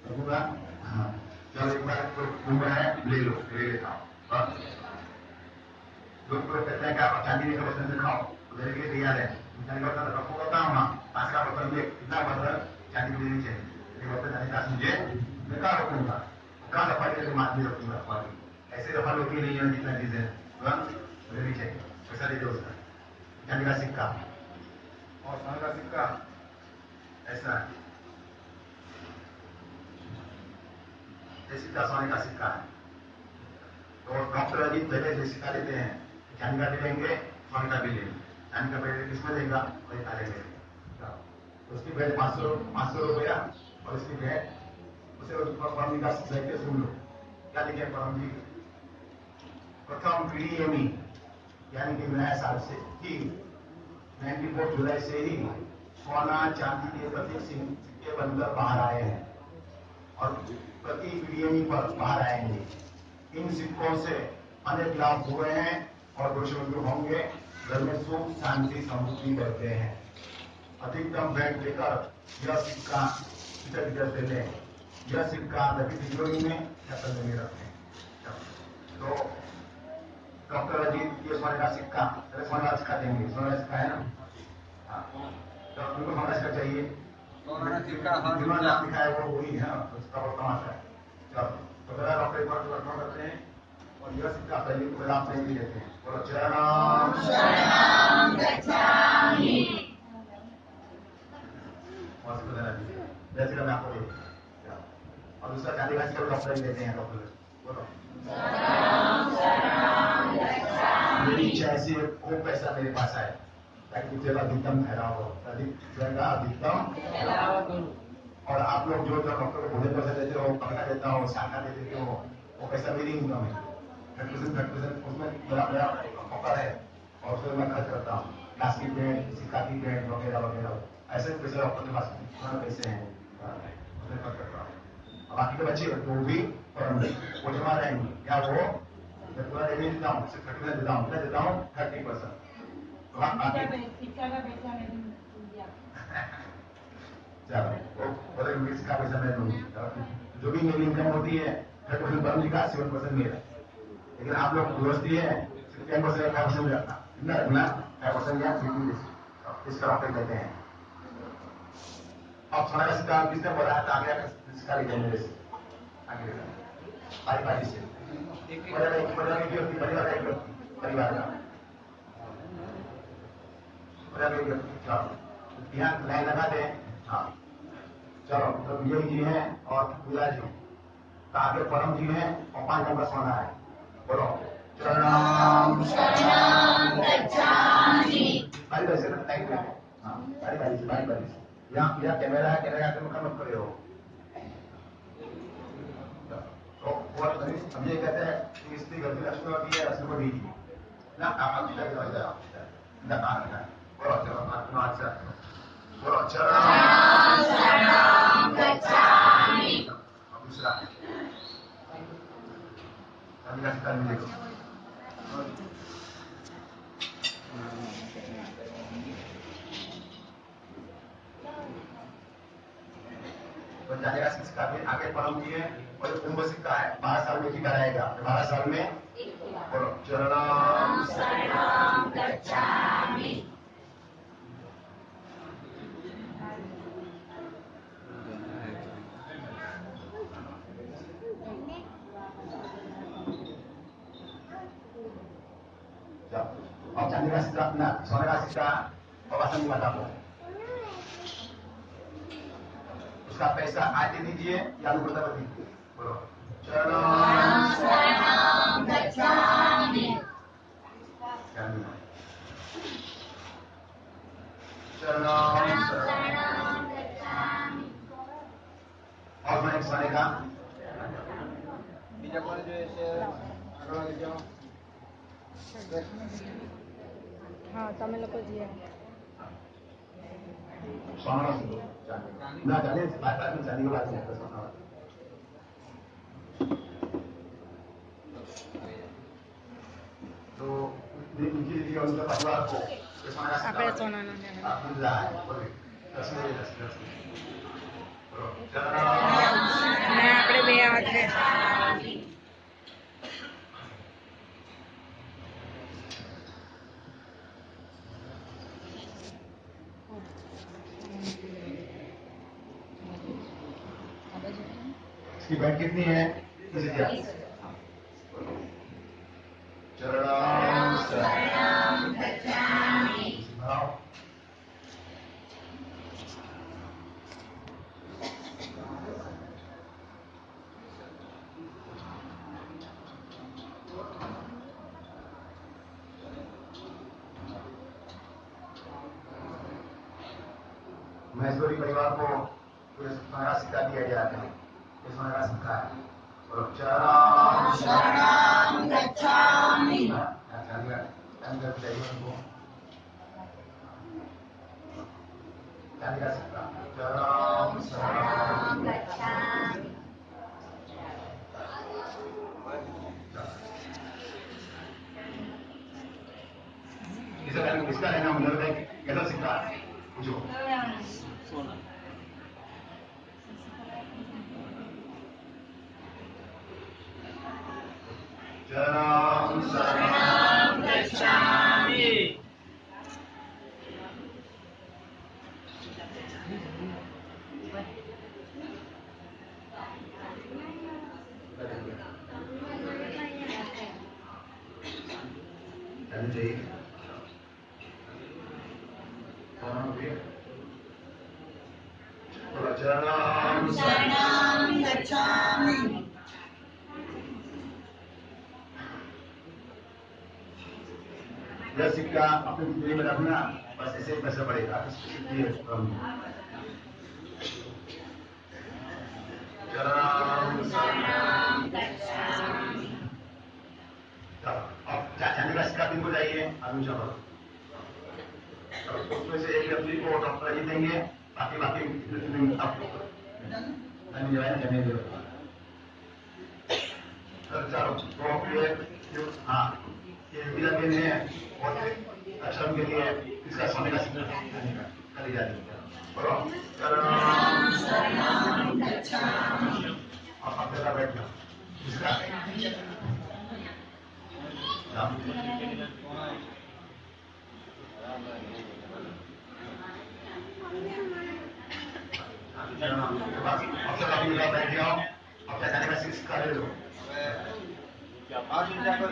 रखूंगा? हाँ चलो एक बार तो है ले लो, ले लेता हूँ। लोग कहते हैं कि आप चांदी का बर्तन दिखाओ, मेरे लिए तैयार है। चांदी का बर्तन रखूंगा कहाँ? वहाँ पांच का बर्तन में कितना बर्तन चांदी की लेनी चाहिए? ये बर्तन चांदी का मुझे मैं कहाँ रखूंगा? कहाँ दफा के माथ में रखूंगा? ऐसे दफा लोग नहीं है जितना चीजें लेनी चाहिए, पैसा दे दो उसका। चांदी का सिक्का और सोने का सिक्का ऐसा है, ये सिक्का सोने का सिक्का है। तो डॉक्टर अजीत पहले जो सिक्का लेते हैं, चांदी का भी लेंगे सोने का भी लेंगे। चांदी का पहले किसमें देगा? पैसा लेंगे। उसकी भेंट 500 रुपया और इसकी भेंट उसे परम का लेके सुन लो। क्या लिखे परम जी? प्रथम पीढ़ी यानी कि नया साल से ही 94 जुलाई से ही सोना चांदी के प्रतीक सिक्के बनकर बाहर आए हैं और प्रति पीढ़ी पर बाहर आएंगे। इन सिक्कों से अनेक लाभ हुए हैं और भविष्य होंगे। घर में सुख शांति समृद्धि करते हैं। अधिकतम भेंट देकर यह सिक्का से लें। यह सिक्का नदी तिजोरी में या कंधे में रखें। तो डॉक्टर अजीत ये सोने का सिक्का, सोने का सिक्का देंगे। सोने का सिक्का है ना? हाँ तो उनको सोने का सिक्का चाहिए। लिखा है वो वही है, उसका बहुत तमाशा है। चलो तो मेरा डॉक्टर एक बार करते हैं और यह सिक्का पहले को आप नहीं लेते हैं। बोलो चरणम शरणम गच्छामि। जैसे मैं आपको दे और दूसरा चांदी का सिक्का डॉक्टर ही देते हैं। डॉक्टर बोलो मेरी इच्छा ऐसी है वो पैसा मेरे पास आए ताकि तेरा अधिकतम फैलाव हो, अधिकतम। और आप लोग जो डॉक्टर को भोजन पैसा देते हो, पकड़ा देता हो, शाखा दे देते हो, वो पैसा मेरी इनकम है। 30% उसमें मेरा मौका है और उसमें मैं खर्च करता हूँ। क्लास की पेंट, सिक्का की पेंट वगैरह वगैरह ऐसे पैसे डॉक्टर के पास पैसे हैं उसमें खर्च करता हूँ। बाकी के बच्चे वो भी वो जमा रहेंगे या वो पूरा रेवेन्यू देता हूँ, सिर्फ 30% देता हूँ, क्या देता हूँ? 30%। चलो इसका पैसा मैं दूंगी। जो भी मेरी इनकम होती है 30% परम जी का, 7% मेरा। लेकिन आप लोग दोस्ती है 10% या 5% रखना, कितना रखना? 5% या 50%। इसका डॉक्टर कहते हैं। अब सोना का सिक्का किसने बोला था? आगे सिक्का लेके मेरे से आगे भाई से परिवार का यहाँ लाइन लगा दे। हाँ चलो तो ये जी है और पूजा जी तो आगे परम जी है और 5 नंबर सोना है। बोलो चरणम शरणम गच्छामि। बारी बारी से टाइम में हाँ बारी बारी से यहाँ कैमरा है, कैमरा का मत करे हो। तो हम ये कहते हैं कि इसकी गलती लक्ष्मी होती है, लक्ष्मी को दीजिए ना आप बोलो चरणम शरणम गच्छामि। दूसरा का सिक्का मिलेगा। तो जानेगा सिक्का भी आगे परम जी है और कुंभ सिक्का है। 12 साल में टीका रहेगा, 12 साल में। बोलो चरणम शरणम गच्छामि। और चांदी का सिक्का अपना, सोने का सिक्का बाबा संग माता को उसका पैसा आज दीजिए या अनुकूलता दीजिए। बोलो चरणम शरणम गच्छामि। शरणं शरणं और मैं सारे का બીજા કોણ જોઈએ છે આગળ આવી જાઓ હા તમે લોકો જઈએ सोना ना जाने बात में जाने के बाद सोना तो इनकी उनका परिवार को આપણે સોનાના ને આપણે બે હાથે इसकी बैठ कितनी है चरणं शरणं गच्छामि महेश्वरी परिवार को सोना सिक्का दिया जाता है ये सोना सिक्का है और चरणं शरणं गच्छामि अंदर चाहिए उनको चांदी का सिक्का चरणं शरणं गच्छामि इसका लेना मुझे कैसा सिक्का जो सोना चरणं शरणं गच्छामि चरणं शरणं गच्छामि यह सिक्का अपने तिजोरी में रखना बस ऐसे ही पैसा पड़ेगा अब चांदी का सिक्का किनको चाहिए आदमी चलो उसमें से एक व्यक्ति को डॉक्टर जी देंगे बाकी आपको चलो तो हाँ ये विला के लिए और अक्षरम के लिए इसका सोने का सिक्का करी जाती है बोलो चरणं शरणं गच्छामि आप जगह बैठ जाओ इसका बैठ जाओ अब जाने का सिक्का ले लो આ ચિંતા કરો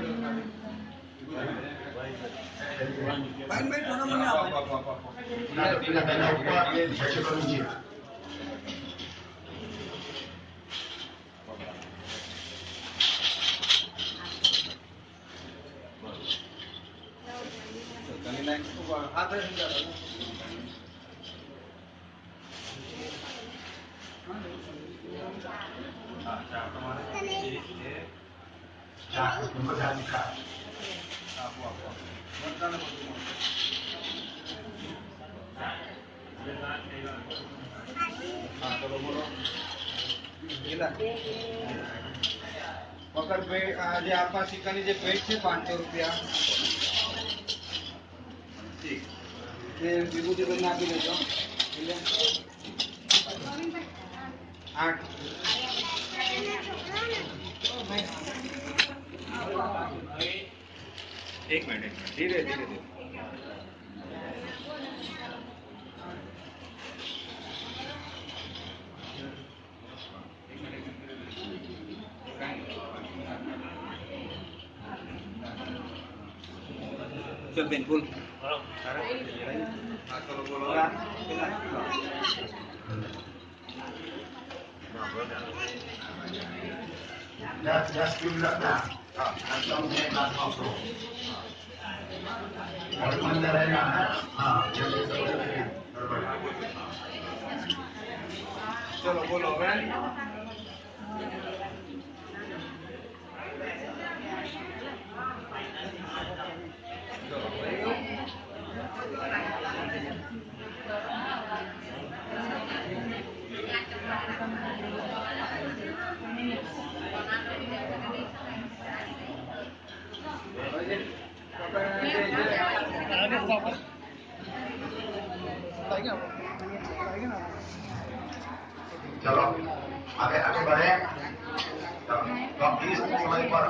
पहला ऊपर बच्चे को नीचे હાથ ચિંતા કરો उनको ध्यान दिखा ચલો બોલો વખત ભેટ આજે આપવા સિક્કાની જે ભેટ છે 500 રૂપિયા તે વિભૂતિ બંને આપી દેજો 8 एक मिनट धीरे धीरे चल बेन बोल चलो बोलो Just give that now. And don't take that also. और अंदर रहेगा। हाँ चलो बोलो હવે चलो आगे आगे बढ़े। तो अब 20 समय पर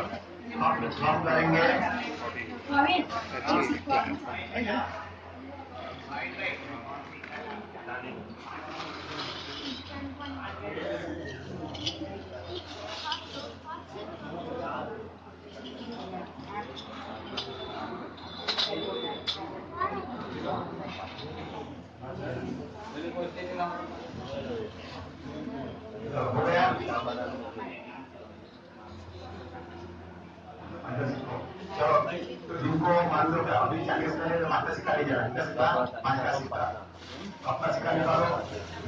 हम करेंगे। हो गया। चलो जिनको मान लो अभी 40 का है तो माता सिक्का ले जाना, इनका सिक्का 5 का सिक्का अपना सिक्का निकालो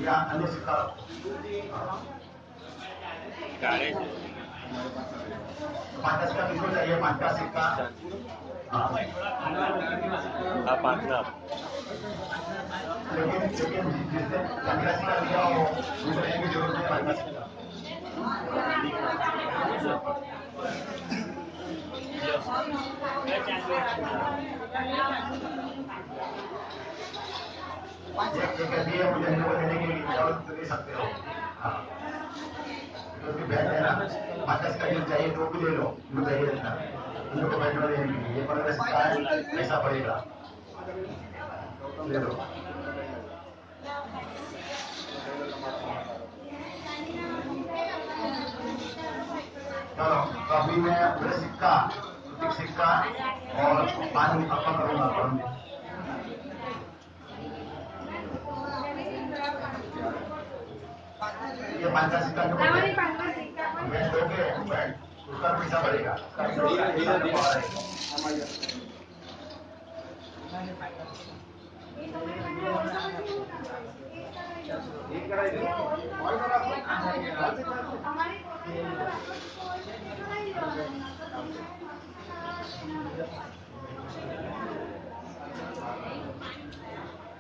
या अन्य सिक्का रखो। 5 का सिक्का किसको चाहिए? 5 का सिक्का। हाँ लेकिन जिसने 5 का सिक्का लिया हो उनको लेने की जरूरत नहीं है 5 का सिक्का। ये मुझे इनको लेने के लिए जरूरत ले सकते हो। हाँ क्योंकि बैठ है ना 5 का सिक्का जो चाहिए तो भी ले लो, जो चाहिए रहता है उनको बैठने लेने के लिए। ये 15 का सिक्का है, ऐसा पड़ेगा, ले लो। चलो तो अभी मैं पूरे सिक्का सिक्का और पानी अर्पण करूंगा। ये 5 का सिक्का मैं दोगे उसका पैसा बढ़ेगा।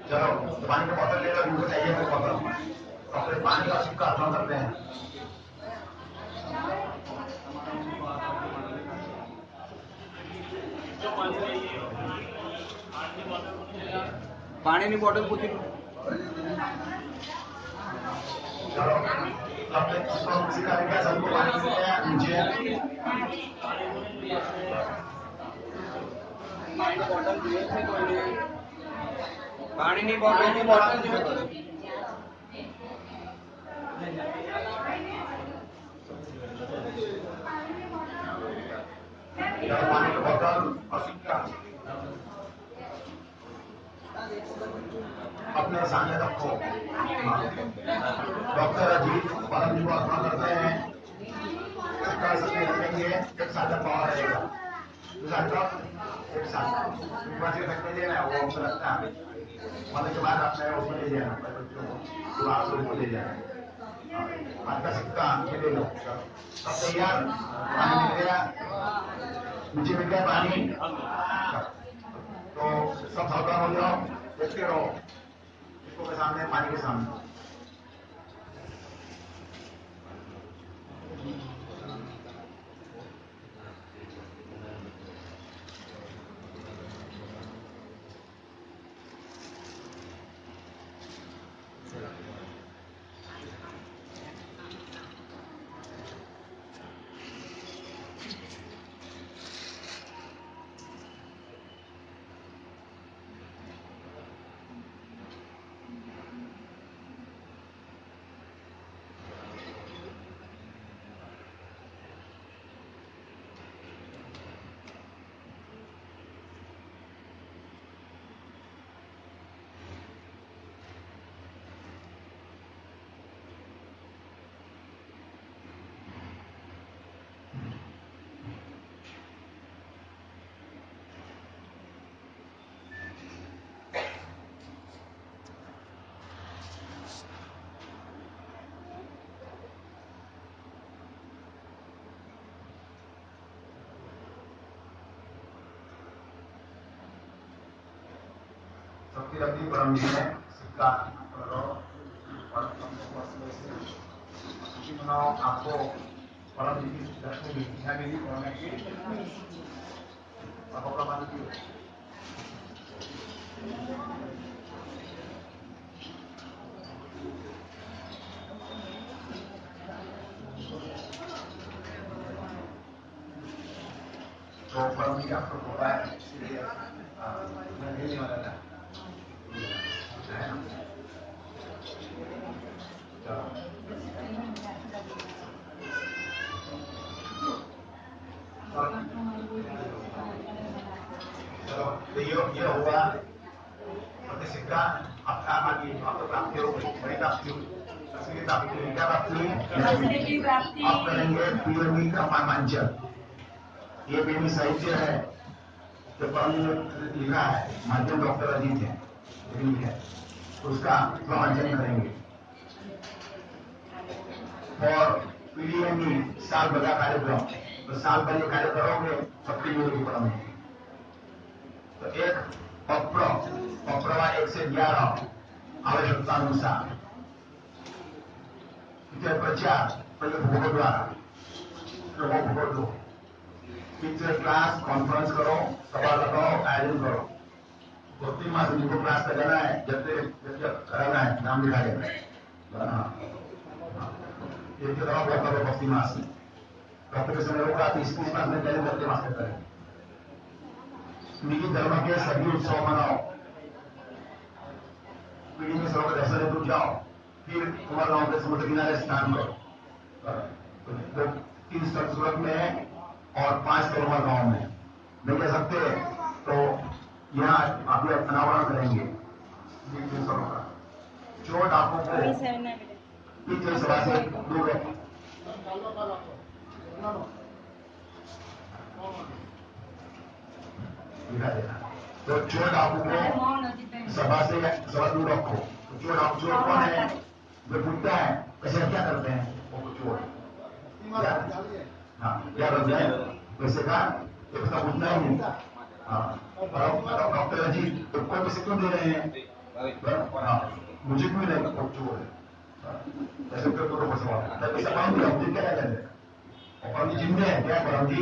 चलो पानी का बोतल ले लो, जिनको चाहिए वो बोतल। अपने पानी का सिक्का अर्पण करते हैं। પાણીની બોટલ પૂછી चलो अपने सिक्का लेके सबको पानी पीते हैं नीचे। પાણીની બોટલ पानी का बोतल और सिक्का अपने सामने रखो। डॉक्टर अजीत परम जी को अर्पण करते हैं। सिक्का सबके रखेंगे, एक साथ पावर रहेगा। एक साथ रखने देना वो हमको लगता है मरने के बाद आपने उसमें ले जाना, तो आप उसको ले जाना। आपका सिक्का ये ले लो। सब तैयार? पानी मिल गया, नीचे मिल गया पानी। तो सब सावधान हो जाओ, देखते रहो इसको के सामने, पानी के सामने। शक्ति रखी परम जी ने सिक्का करो और खुशी मनाओ। आपको परम जी की लक्ष्मी भिक्षा मिली परम की आपको प्रमाण की तो परम जी आपको कृपा है इसलिए मैं देने वाला था। चलो तो ये हुआ सिक्का आपको प्राप्ति हो गई, बड़ी प्राप्ति हुई। असली प्राप्ति हुई, क्या प्राप्ति हुई? आप करेंगे पीएमई का मांचल। ये प्रेमी साहित्य है जो परम ने लिखा है, माध्यम डॉक्टर अजीत है, उसका प्रवचन करेंगे। और पीडीएमई साल भर का कार्यक्रम, तो साल भर ये कार्य करोगे शक्ति मिलेगी परम की। तो एक पप्रवा 1 से 11 आवश्यकता अनुसार प्रचार पहले भूगोल द्वारा भूगोल दो, पिक्चर क्लास कॉन्फ्रेंस करो, सभा लगाओ, आयोजन करो। 2-3 मास जिनको क्लास लगाना है, जब कराना है नाम लिखा देना है। ये दवा बहुत करो 2-3 मास में डॉक्टर के समय रोका 30 मास में पहले 2 मास में करें। निजी धर्म के सभी उत्सव मनाओ, पीढ़ी में सरोवर दर्शन हेतु जाओ, फिर कुमार गांव के समुद्र किनारे स्नान करो। 3 स्थल सूरत में है और 5 कुमार गांव में नहीं जा सकते तो यहाँ आप अनावरण करेंगे। चोट आपको पीछे सभा से दूर रखो। तो चोट आपको सभा दूर रखो। तो चोट कौन है? जो टूटता है वैसे क्या करते हैं वो चोट क्या करते हैं वैसे का उसका उठना ही नहीं। डॉक्टर जी तो कोई पैसे क्यों दे रहे हैं? मुझे क्यों नहीं चोट ऐसे तो पैसा परम जी क्या करें? परम जी जिंदे है क्या? परम जी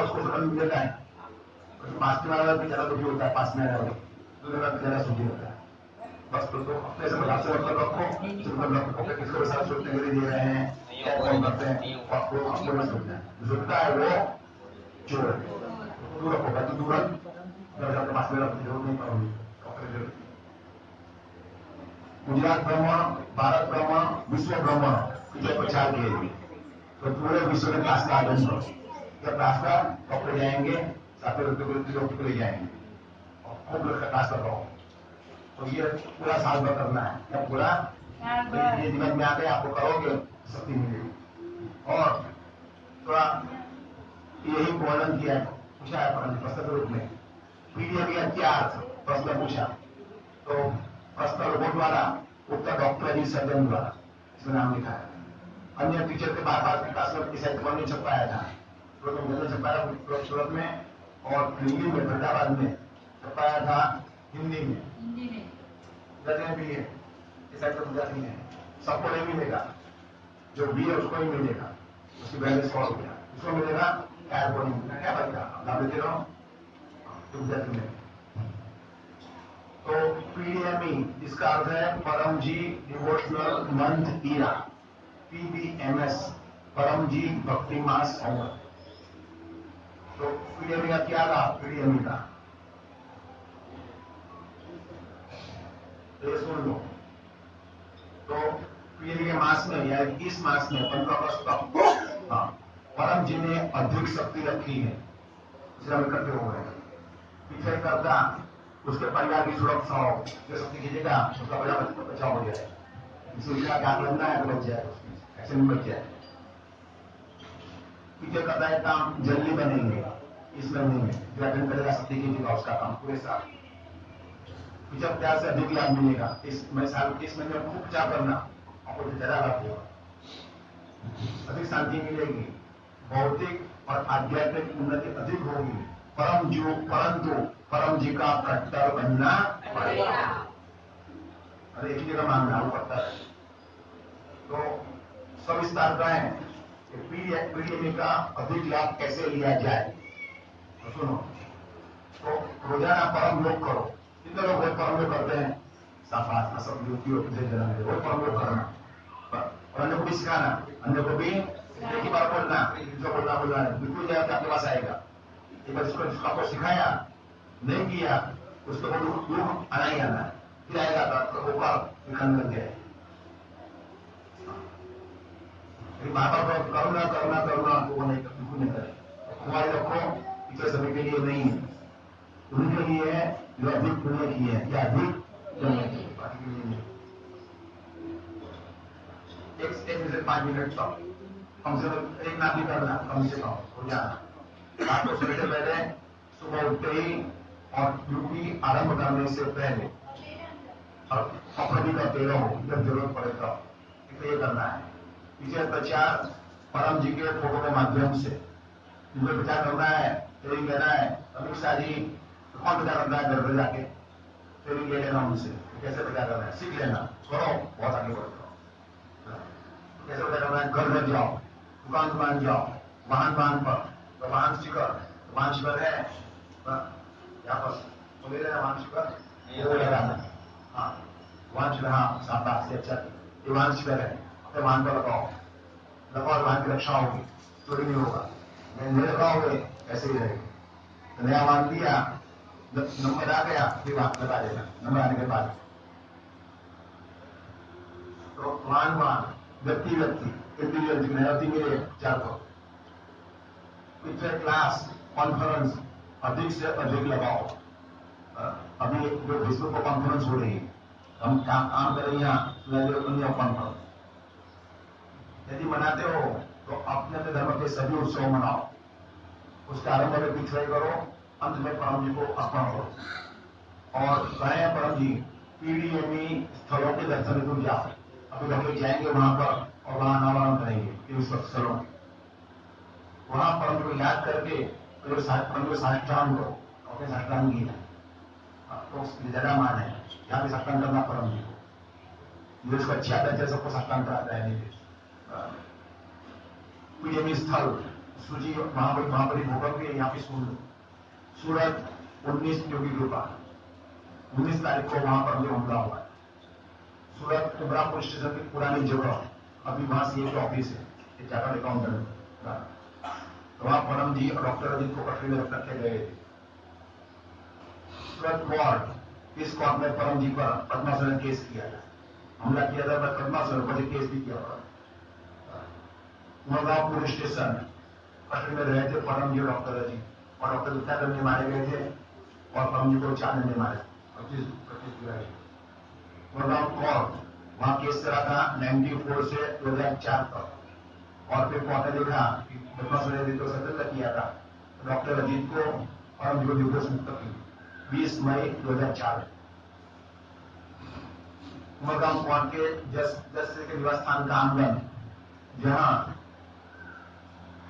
उसको समझ देता है। पास में वाला भी ज्यादा दुखी होता है, पास में वाला ज्यादा सुखी होता है। बस तो अपने से मजाक से मतलब रखो किसको के साथ सोचने के लिए दे रहे हैं, क्या कौन करते हैं, आपको नहीं सोचना है। सोचता है वो चोर दूर रखो, बाकी दूर आपके पास में जरूर नहीं पाओगे। गुजरात भ्रमण, भारत भ्रमण, विश्व भ्रमण के प्रचार किए गए तो पूरे विश्व में क्लास का आयोजन करो। जब क्लास का डॉक्टर जाएंगे, डॉक्टर ले जाएंगे और खूब लोग क्लास कराओ। तो ये पूरा साल भर करना है, जब पूरा ये दिमाग में आके आपको करोगे शक्ति मिलेगी। और थोड़ा यही वर्णन किया है, पूछा है प्रश्न के रूप में पीडीएम क्या अर्थ प्रश्न पूछा, तो प्रश्न रोबोट द्वारा, उत्तर डॉक्टर जी सर्जन द्वारा, इसमें नाम लिखा है। अन्य टीचर के बार विकास में किसी नहीं छपाया था, सूरत में और दिल्ली में फरीदाबाद में छपाया था हिंदी में भी है, इस साइड तो गुजराती है। सबको नहीं मिलेगा, जो भी है उसको ही मिलेगा, उसकी वैल्यू 100 रुपया उसको मिलेगा, क्या को नहीं मिलेगा। क्या बनेगा नाम लेते रहो गुजराती में। तो पीडीएमई इसका अर्थ है परम जी डिवोशनल मंथ ईरा, PBMS परम जी भक्ति मास होमवर्क। तो पीडीएमई का क्या था? पीडीएमई का ये सुन लो। तो पीडीएमई के मास में या इस मास में 15 अगस्त तक परम जी ने अधिक शक्ति रखी है, इसे हम इकट्ठे हो गए। पीछे करता उसके परिवार की सुरक्षा हो, जो शक्ति खींचेगा उसका परिवार बचाव हो जाए, इसलिए क्या लगना है तो बच जाए, ऐसे नहीं बच जाए। पीछे करता है काम जल्दी बनेंगे इस महीने में, जो अटेंड करेगा शक्ति खींचेगा उसका काम पूरे साल। पीछे प्यार से अधिक लाभ मिलेगा इस महीने में खूब प्रचार करना, आपको ज्यादा लाभ होगा, अधिक शांति मिलेगी, भौतिक और आध्यात्मिक उन्नति अधिक होगी। परंतु परम जी का कट्टर बनना पड़ेगा। अरे एक ही जगह मांगना पड़ता है। तो सविस्तार कहें कि पीडीएमई का अधिक लाभ कैसे लिया जाए। तो सुनो, तो रोजाना परम योग करो। कितने लोग परम योग करते हैं? साफ सब युक्तियों से जन्म ले रोज परम योग करना और अन्य को भी सिखाना, अन्य को भी एक ही बार बोलना, जो बोलना बिल्कुल जाएगा आपके पास आएगा। एक बार इसको आपको सिखाया नहीं किया उसको दुख आना ही आना, फिर आएगा तो ऊपर निकल लग जाए। बार बार करुणा करुणा करुणा वो नहीं बिल्कुल नहीं करे। हमारे रखो टीचर सभी के लिए नहीं है, उनके लिए है जो अधिक पुण्य की है या अधिक पुण्य की है, बाकी के लिए नहीं। एक 5 मिनट तक कम से कम एक नाम भी करना, कम से कम हो जाना। रात को सोने से पहले, सुबह उठते ही और ड्यूटी आरंभ करने से पहले और अपने भी करते रहो जब जरूरत पड़े तो ये करना है। पीछे प्रचार परम जी के फोटो के माध्यम से जिनको प्रचार करना है, ट्रेनिंग लेना है। अमित शाह जी कौन प्रचार करना है? घर पर जाके ट्रेनिंग ले लेना उनसे, कैसे प्रचार करना है सीख लेना, करो, बहुत आगे बढ़ जाओ। कैसे प्रचार करना है? घर घर जाओ, दुकान जाओ, वाहन पर, तो वाहन स्टिकर है यहाँ पर ले लेना, वाहन स्टिकर वो लगाना। हाँ वाहन स्टिकर, हाँ शाबाश से अच्छा, ये वाहन स्टिकर है, अपने वाहन पर लगाओ, वाहन की रक्षा होगी, चोरी नहीं होगा। नहीं लगाओगे ऐसे ही रहेगी। तो नया वाहन दिया, नंबर आ गया, फिर वाहन लगा देना, नंबर आने के बाद। तो वाहन व्यक्ति इंडिविजुअल मेरे 4 को पिक्चर क्लास कॉन्फ्रेंस अधिक से अधिक लगाओ। अभी जो फेसबुक पर कॉन्फ्रेंस हो रही है, हम काम कर रहे हैं कॉन्फ्रेंस। यदि मनाते हो तो अपने अपने धर्म के सभी उत्सव मनाओ, उसके आरंभ में पिछड़ाई करो, अंत में परम जी को अर्पण करो और कहें परम जी पीडीएमई स्थलों के दर्शन को जाओ। अभी हम लोग जाएंगे वहां पर और वहां अनावरण करेंगे इन सब स्थलों, वहां परम को याद करके परम को साष्टांग करो, अपने साष्टांग की तो ज्यादा मान है, यहाँ भी साष्टांग करना परम जी को, उसको अच्छी आदत है, सबको साष्टांग कराता है। पीडीएमई स्थल सूची महाबली भूकंप भी यहाँ पे सुन लो। सूरत 19 योगी कृपा 19 तारीख को वहां पर जो हमला हुआ है। सूरत कुबरा पुलिस स्टेशन की पुरानी जगह, अभी वहां सीए का ऑफिस है, चार्टर्ड अकाउंटेंट, तो वहां परम जी और डॉक्टर अजीत को कटरी में रखे गए थे। सूरत कोर्ट, इस कोर्ट में परम जी पर पद्मासुर ने केस किया था, हमला किया था, पद्मासुर पर केस भी किया था। मुरगांव पुलिस स्टेशन कटरी में रहे थे परम जी और डॉक्टर अजीत, और डॉक्टर गुप्ता करने मारे गए थे और परम जी को 4 महीने मारे 25 जुलाई। मुरगांव कोर्ट, वहां केस चला था 94 से 2004 तक, और फिर कोर्ट ने देखा कि पद्मासुर ने तो सतर्क किया था, तो डॉक्टर अजीत को परम जी को निर्दोष मुक्त की 20 मई 2004। मुरगांव कोर्ट के जस्टिस के निवास स्थान का आंगन, जहां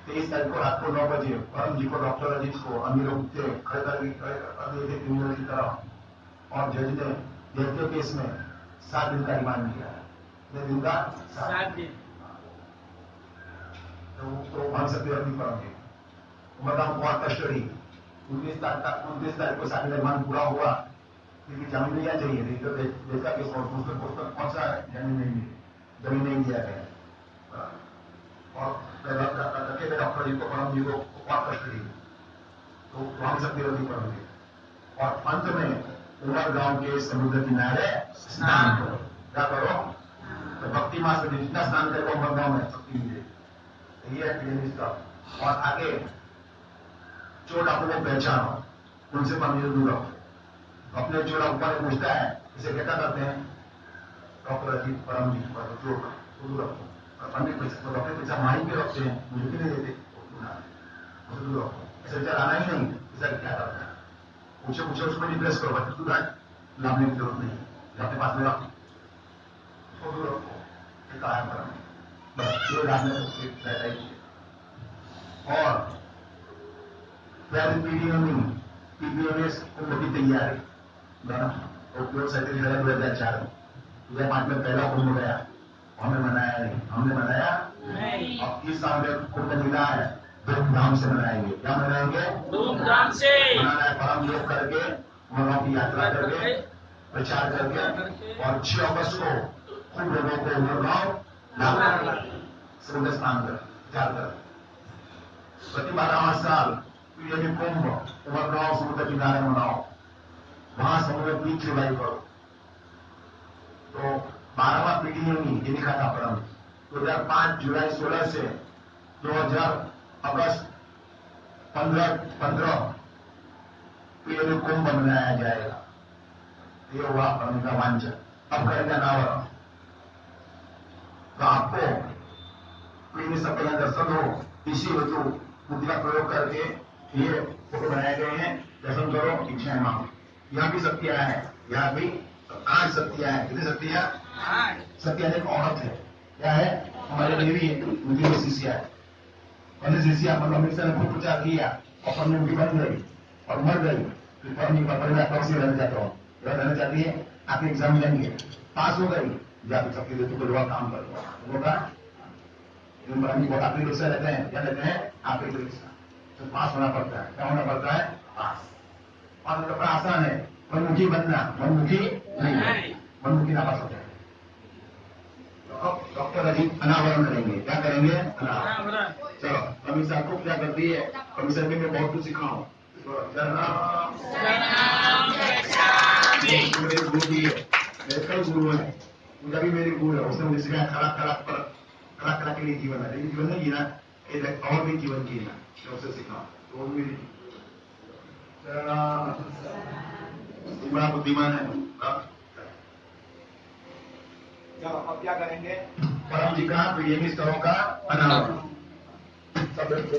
23 तारीख को रात को 9 बजे परम जी को डॉक्टर अजीत को अन्य लोग थे खड़े कर दिए क्रिमिनल की तरह, और जज ने डेथ के केस में 7 दिन का रिमांड दिया है। दिन का 7 दिन तो भाग सकते अपनी परम जी। उमरगांव कोर्ट कस्टडी 19 तारीख को 7 दिन रिमांड पूरा हुआ, क्योंकि जमीन नहीं चाहिए थी, तो डेथ का केस कौन सा जमीन नहीं दिया गया, और डॉक्टर जी को परम जी को कोर्ट कस्टडी, तो भाग सकते अपनी परम जी। और अंत में उमरगांव के समुद्र किनारे स्नान करो। क्या करो? तो भक्ति मास में जितना स्नान करेगा उमरगांव में शक्ति मिलेगी। ये है। और आगे चोट आपको पहचानो, उनसे परमिशन दूर रखो। अपने चोट ऊपर पूछता है, इसे क्या करते हैं? डॉक्टर अजीत परम जी पर चोट दूर रखो। पंडित डॉक्टर पैसा माइंड पे रखते हैं, मुझे भी नहीं देते, दूर रखो। ऐसे चलाना ही नहीं, ऐसा क्या करता है? पूछे उसको डिप्रेस करो, बच्चे दूर लाभने की जरूरत नहीं, अपने पास में रखो, उसको दूर रखो, कारण करो, बस ये लाभने और PPOS कुंभ की तैयारी उपयोग सर्टिफिकेट 2004 2005 में पहला कुंभ गया, हमने मनाया नहीं, हमने मनाया नहीं। अब इस साल में कुंभ मिला है, धूमधाम से मनाएंगे। क्या मनाएंगे? धूमधाम से मनाना है, परम योग करके, मनों की यात्रा करके, प्रचार करके, और 6 अगस्त को खूब लोगों को उमरगांव समुद्र स्नान कर विचार कर प्रति 12वां साल यदि कुंभ उमरगांव समुद्र किनारे मनाओ, वहां समुद्र बीच चुनाई करो। तो 12वां पीढ़ी होगी, ये लिखा था परम 2005 जुलाई 16 से 2000 अगस्त 15 यदि कुंभ मनाया जाएगा। ये हुआ परम का वांछन। अब करेगा नावरण, तो आपको पीढ़ी सम्मेलन दर्शन हो, इसी हेतु बुद्धि का प्रयोग करके ये फोटो बनाए गए हैं। दर्शन करो, इच्छाएं मांगो। यहाँ भी सत्या है, यहाँ भी 8 सत्या है। कितनी सत्या? सत्या एक औरत है। क्या है? हमारे देवी उनकी वो शिष्या है। उन्हें शिष्या मतलब अमित ने खूब प्रचार किया और पढ़ने उनकी बन गई और मर गई। परिवार कब से रहना चाहता हूँ, रहना चाहती है, आप एग्जाम देंगे, पास हो गई, जाकर सबके लिए तो लोग काम करो होगा। बहुत आपके रिक्शा लेते हैं, क्या लेते हैं? आपके रिक्शा तो पास होना पड़ता है। क्या होना पड़ता है? पास। और तो बड़ा आसान है, मनमुखी बनना, मनमुखी नहीं, मनमुखी ना पास होता है। डॉक्टर अजीत अनावरण करेंगे। क्या करेंगे? अनावरण। चलो कमिश्नर को क्या करती है? कमिश्नर में मैं बहुत कुछ सिखाऊं। मेरे गुरु भी है, मेरे कई गुरु है, उनका भी मेरे गुरु है। उसने मुझे सिखाया कला कला के लिए जीवन है, लेकिन जीवन नहीं जीना, एक और भी जीवन जीना, मैं उसे सिखाऊं। तो मेरी बड़ा बुद्धिमान है। चलो अब क्या करेंगे? परम जी का प्रियमी स्तरों का अनावरण। सब देखो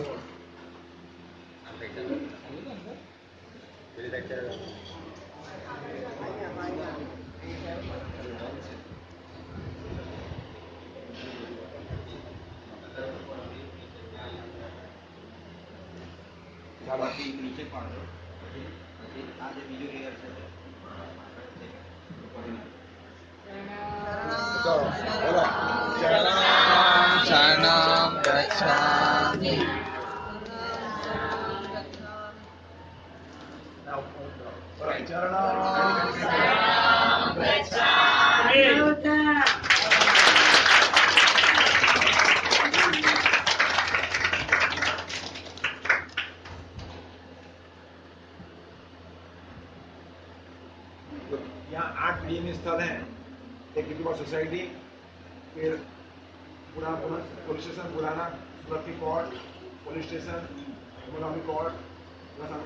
नीचे पढ़ दो आज वीडियो रिहर्सल शरणं गच्छामि यहाँ 8 पीएम स्थल हैं। एक युवा सोसाइटी, फिर पुलिस स्टेशन पुराना, सुरक्षी court, police station, economy court,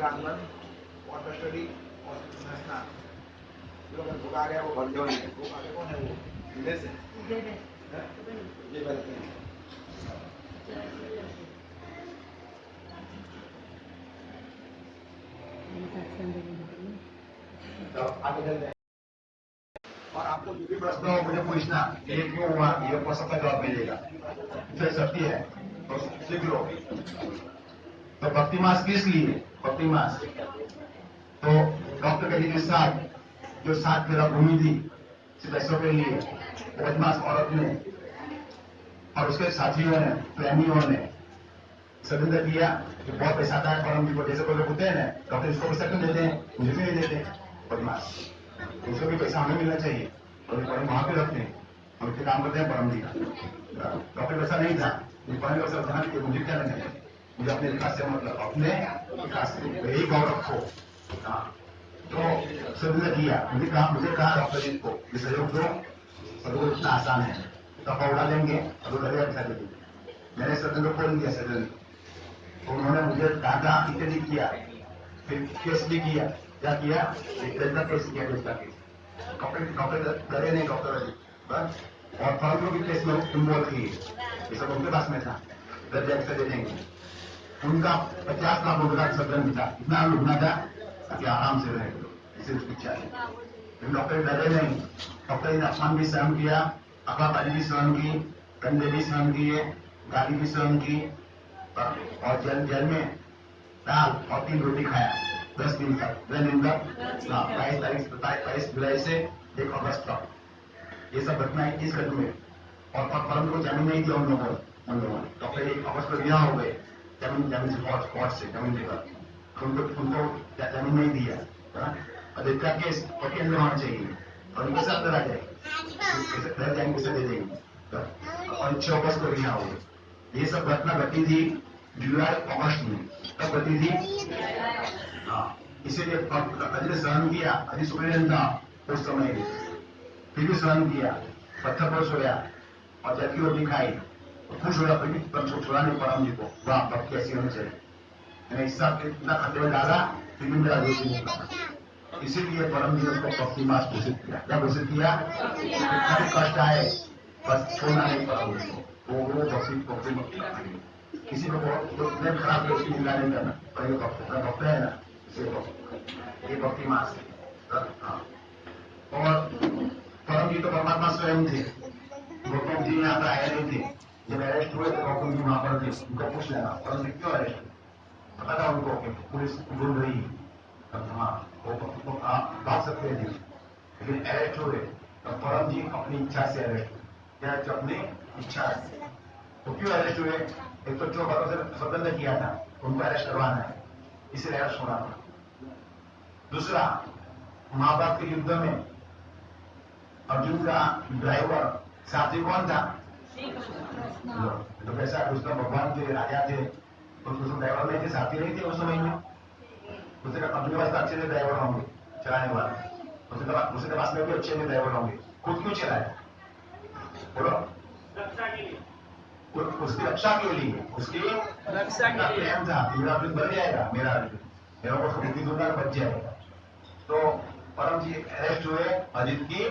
आंगन, वाटर स्टडी और स्नान। लोग आ गया, वो बंद आगे कौन है? वो विदेश है, ये बताते हैं। तो आगे चलते हैं। और आपको जो भी प्रश्न हो मुझे पूछना, ये क्यों हुआ, ये को सबका जवाब मिलेगा। फिर सत्य है तो सीख लो। तो भक्ति मास किस लिए? भक्ति मास तो डॉक्टर कली के साथ जो 7 मेरा भूमि थी पैसों के लिए, बदमाश औरत ने और उसके साथियों ने, प्रेमियों ने षड्यंत्र किया कि बहुत पैसा आता है परम जी को, जैसे कोई लोग होते हैं ना, डॉक्टर इसको पैसा क्यों देते हैं, मुझे भी नहीं देते, बदमाश। उसको भी पैसा हमें मिलना चाहिए और परम वहां पे रखते हैं, हम इसके काम करते हैं परम जी का। डॉक्टर पैसा नहीं था, परम पैसा था कि मुझे क्या लेना है, मुझे अपने विकास से मतलब अपने विकास से यही गौरव रखो। तो षड्यंत्र किया, मुझे कहा डॉक्टर जी को सहयोग दो, सदगुरु इतना आसान है, तो उड़ा लेंगे और वो लगेगा पैसा दे देंगे। मैंने षड्यंत्र खोल दिया षड्यंत्र, तो उन्होंने मुझे डांटा इत्यादि किया, फिर केस भी किया। क्या किया? एक केस किया, उसका केस डॉक्टर डरे नहीं, डॉक्टर बस। और फर्मों की केस में तुम बोल रही है, ये सब उनके पास में था, दर्जा से दे देंगे। उनका 50 लाख रुपए का सदन था, इतना लुटना था कि आराम से रहे, इसे उसकी इच्छा है। लेकिन डॉक्टर डरे नहीं, डॉक्टर ने अपमान भी सहन किया, अफवाहबाजी भी सहन की, कंधे भी सहन किए, गाली भी सहन की, और जेल में दाल और 3 रोटी खाया। 10 दिन तक 22 जुलाई से 1 अगस्त तक ये सब घटनाएं इस घटना में। और परम को जमीन नहीं दिया उन लोगों ने, तो फिर 1 अगस्त में बिना हो गए जमीन से कोर्ट से जमीन देकर उनको जमीन नहीं दिया। अधिकार केस वकील अंदर होना चाहिए और उनके साथ अंदर आ जाएगी, रह जाएंगे उसे दे देंगे और 6 अगस्त को बिना हो गए। ये सब घटना घटी थी जुलाई अगस्त में, तब घटी थी। हाँ, इसीलिए अजय ने सहन किया, अजय सुप्रीम था उस समय, फिर भी सहन किया, पत्थर पर सोया और जब की रोटी खाई तो खुश होया, फिर छोड़ा नहीं परम जी को। वाह, अब कैसी होनी चाहिए, मैंने हिस्सा इतना खतरे में डाला फिर भी मेरा दोष नहीं था। इसीलिए परम जी ने उसको भक्ति मास घोषित किया। क्या घोषित किया? कितना भी कष्ट आए बस छोड़ना नहीं परम जी को, वो भक्ति किसी को बहुत खराब है उसकी निंदा नहीं करना, पर ये भक्त है ना, ये भक्ति मास है। और परम जी तो परमात्मा स्वयं थे, गौतम जी यहाँ पर आए नहीं थे। जब अरेस्ट हुए तो गौतम जी वहां पर थे, उनको पूछ लेना परम जी क्यों अरेस्ट हुए, पता था उनको पुलिस ढूंढ रही। हाँ, वो भाग सकते थे, लेकिन अरेस्ट हुए तो परम जी अपनी इच्छा से अरेस्ट हुए। क्या? अपनी इच्छा से। तो क्यों अरेस्ट हुए? एक तो जो बातों से स्वतंत्र किया था उनको अरेस्ट करवाना है, इसलिए अरेस्ट होना था। दूसरा, महाभारत के युद्ध में अर्जुन का ड्राइवर साथी कौन था? तो कैसा उसका भगवान थे, राजा थे, तो उसमें ड्राइवर नहीं थे, साथी नहीं थे उस समय में। उसके अर्जुन के पास अच्छे से ड्राइवर होंगे चलाने वाले, उसके पास में भी अच्छे से ड्राइवर होंगे, खुद क्यों चलाए? बोलो, उसकी रक्षा के लिए, उसकी रक्षा का प्रेम था। मेरा अर्जुन बन जाएगा, मेरा को उसको बुद्धि दूंगा बच जाएगा। तो परम जी अरेस्ट हुए अजित की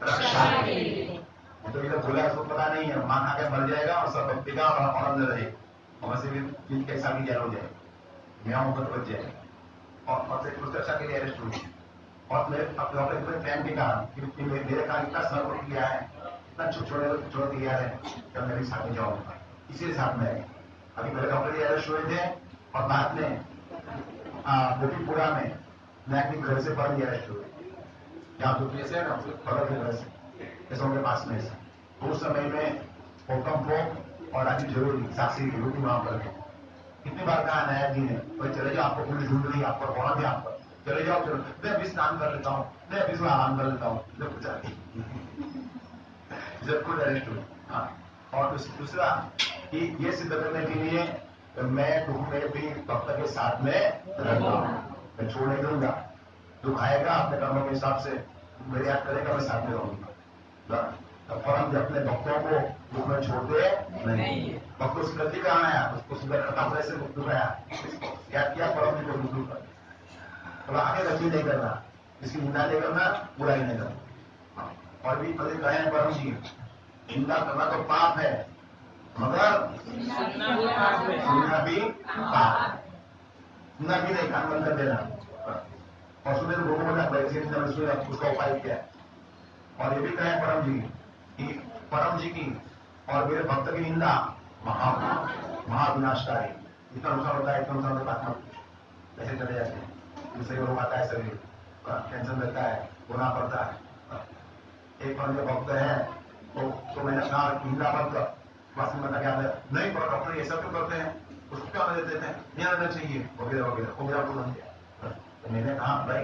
रक्षा के लिए। तो इधर बोला उसको पता नहीं है, मां खा के मर जाएगा और सब भक्ति का और आनंद रहे, और वैसे भी कैसा भी जान हो जाए, मैं होकर बच जाएगा। और उसकी रक्षा के लिए अरेस्ट हुए। और मेरे अपने प्रेम के कारण मेरे कारण इतना सर्व किया है, इतना छोड़ दिया है, जब मेरे साथ में जाऊंगा इसी साथ में। अभी मेरे डॉक्टर अरेस्ट हुए थे और बाद में गोपीपुरा में मैं अपने घर से पर अरेस्ट हुए, जहाँ दुपहिया से ना बगल के घर से के पास में। तो उस समय में गौतम को और राजीव जरूरी साक्षी की रोटी वहां पर कितनी बार कहा नायक जी ने, भाई चले जाओ, आपको पुलिस ढूंढ रही है, आप पर वहां भी आप पर चले जाओ, चलो मैं अभी स्नान कर लेता हूँ, मैं अभी आराम कर लेता हूँ, जब खुद अरेस्ट हुए। हाँ, और दूसरा कि ये सिद्ध करने के लिए मैं दुख में भी भक्त के साथ में रहता हूँ, मैं छोड़ नहीं दूंगा। दुख आएगा अपने कर्मों के हिसाब से, मेरे याद करेगा, मैं साथ में रहूंगा। परम अपने भक्तों को दुख में छोड़ते नहीं। भक्त उसकी गलती कहाँ आया, उसको सुधरता कैसे दुख आया, याद किया परम जी को दुख कर, तो आगे गलती नहीं करना, इसकी निंदा नहीं करना, बुराई नहीं करना। और भी पहले कहे परम जी, निंदा करना तो पाप है, मगर सुनना भी पाप, सुनना भी नहीं, कान बंद कर देना। और सुने तो लोगों ने उसका उपाय किया। और ये भी कहे परम जी कि परम जी की और मेरे भक्त की निंदा महाविनाशकारी। इतना नुकसान होता है, इतना नुकसान होता है, ऐसे चले जाते हैं, दूसरे को आता है, शरीर टेंशन रहता है, गुना पड़ता है। एक परम जो भक्त है तो मैंने कहा निंदा मत कर, वास्तव में क्या नहीं, पर डॉक्टर ये सब क्यों करते हैं, उसको क्या मदद देते हैं, नहीं आना चाहिए वगैरह वगैरह, वो मेरा बन गया। तो मैंने कहा भाई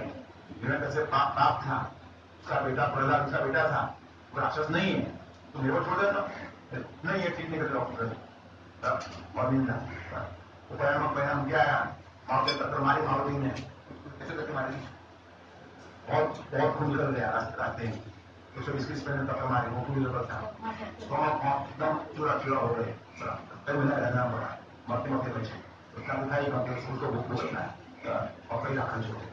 हिरण्य से पाप था, उसका बेटा प्रहलाद उसका बेटा था, वो राक्षस नहीं है, तो मेरे को छोड़ देना, नहीं है ठीक नहीं करते डॉक्टर। और निंदा तो परिणाम क्या आया, माँ के टक्कर मारी मारुति ने, कैसे टक्कर मारी, बहुत खून निकल गया रास्ते में, 120 स्पीड टक्कर मारी, वो खून निकल था, तो एकदम चूरा चूरा हो गए, कई महीना रहना पड़ा, मरते मरते बचे। उसका दिखाई उसको भूख भूखना है और कई राखन छोड़े,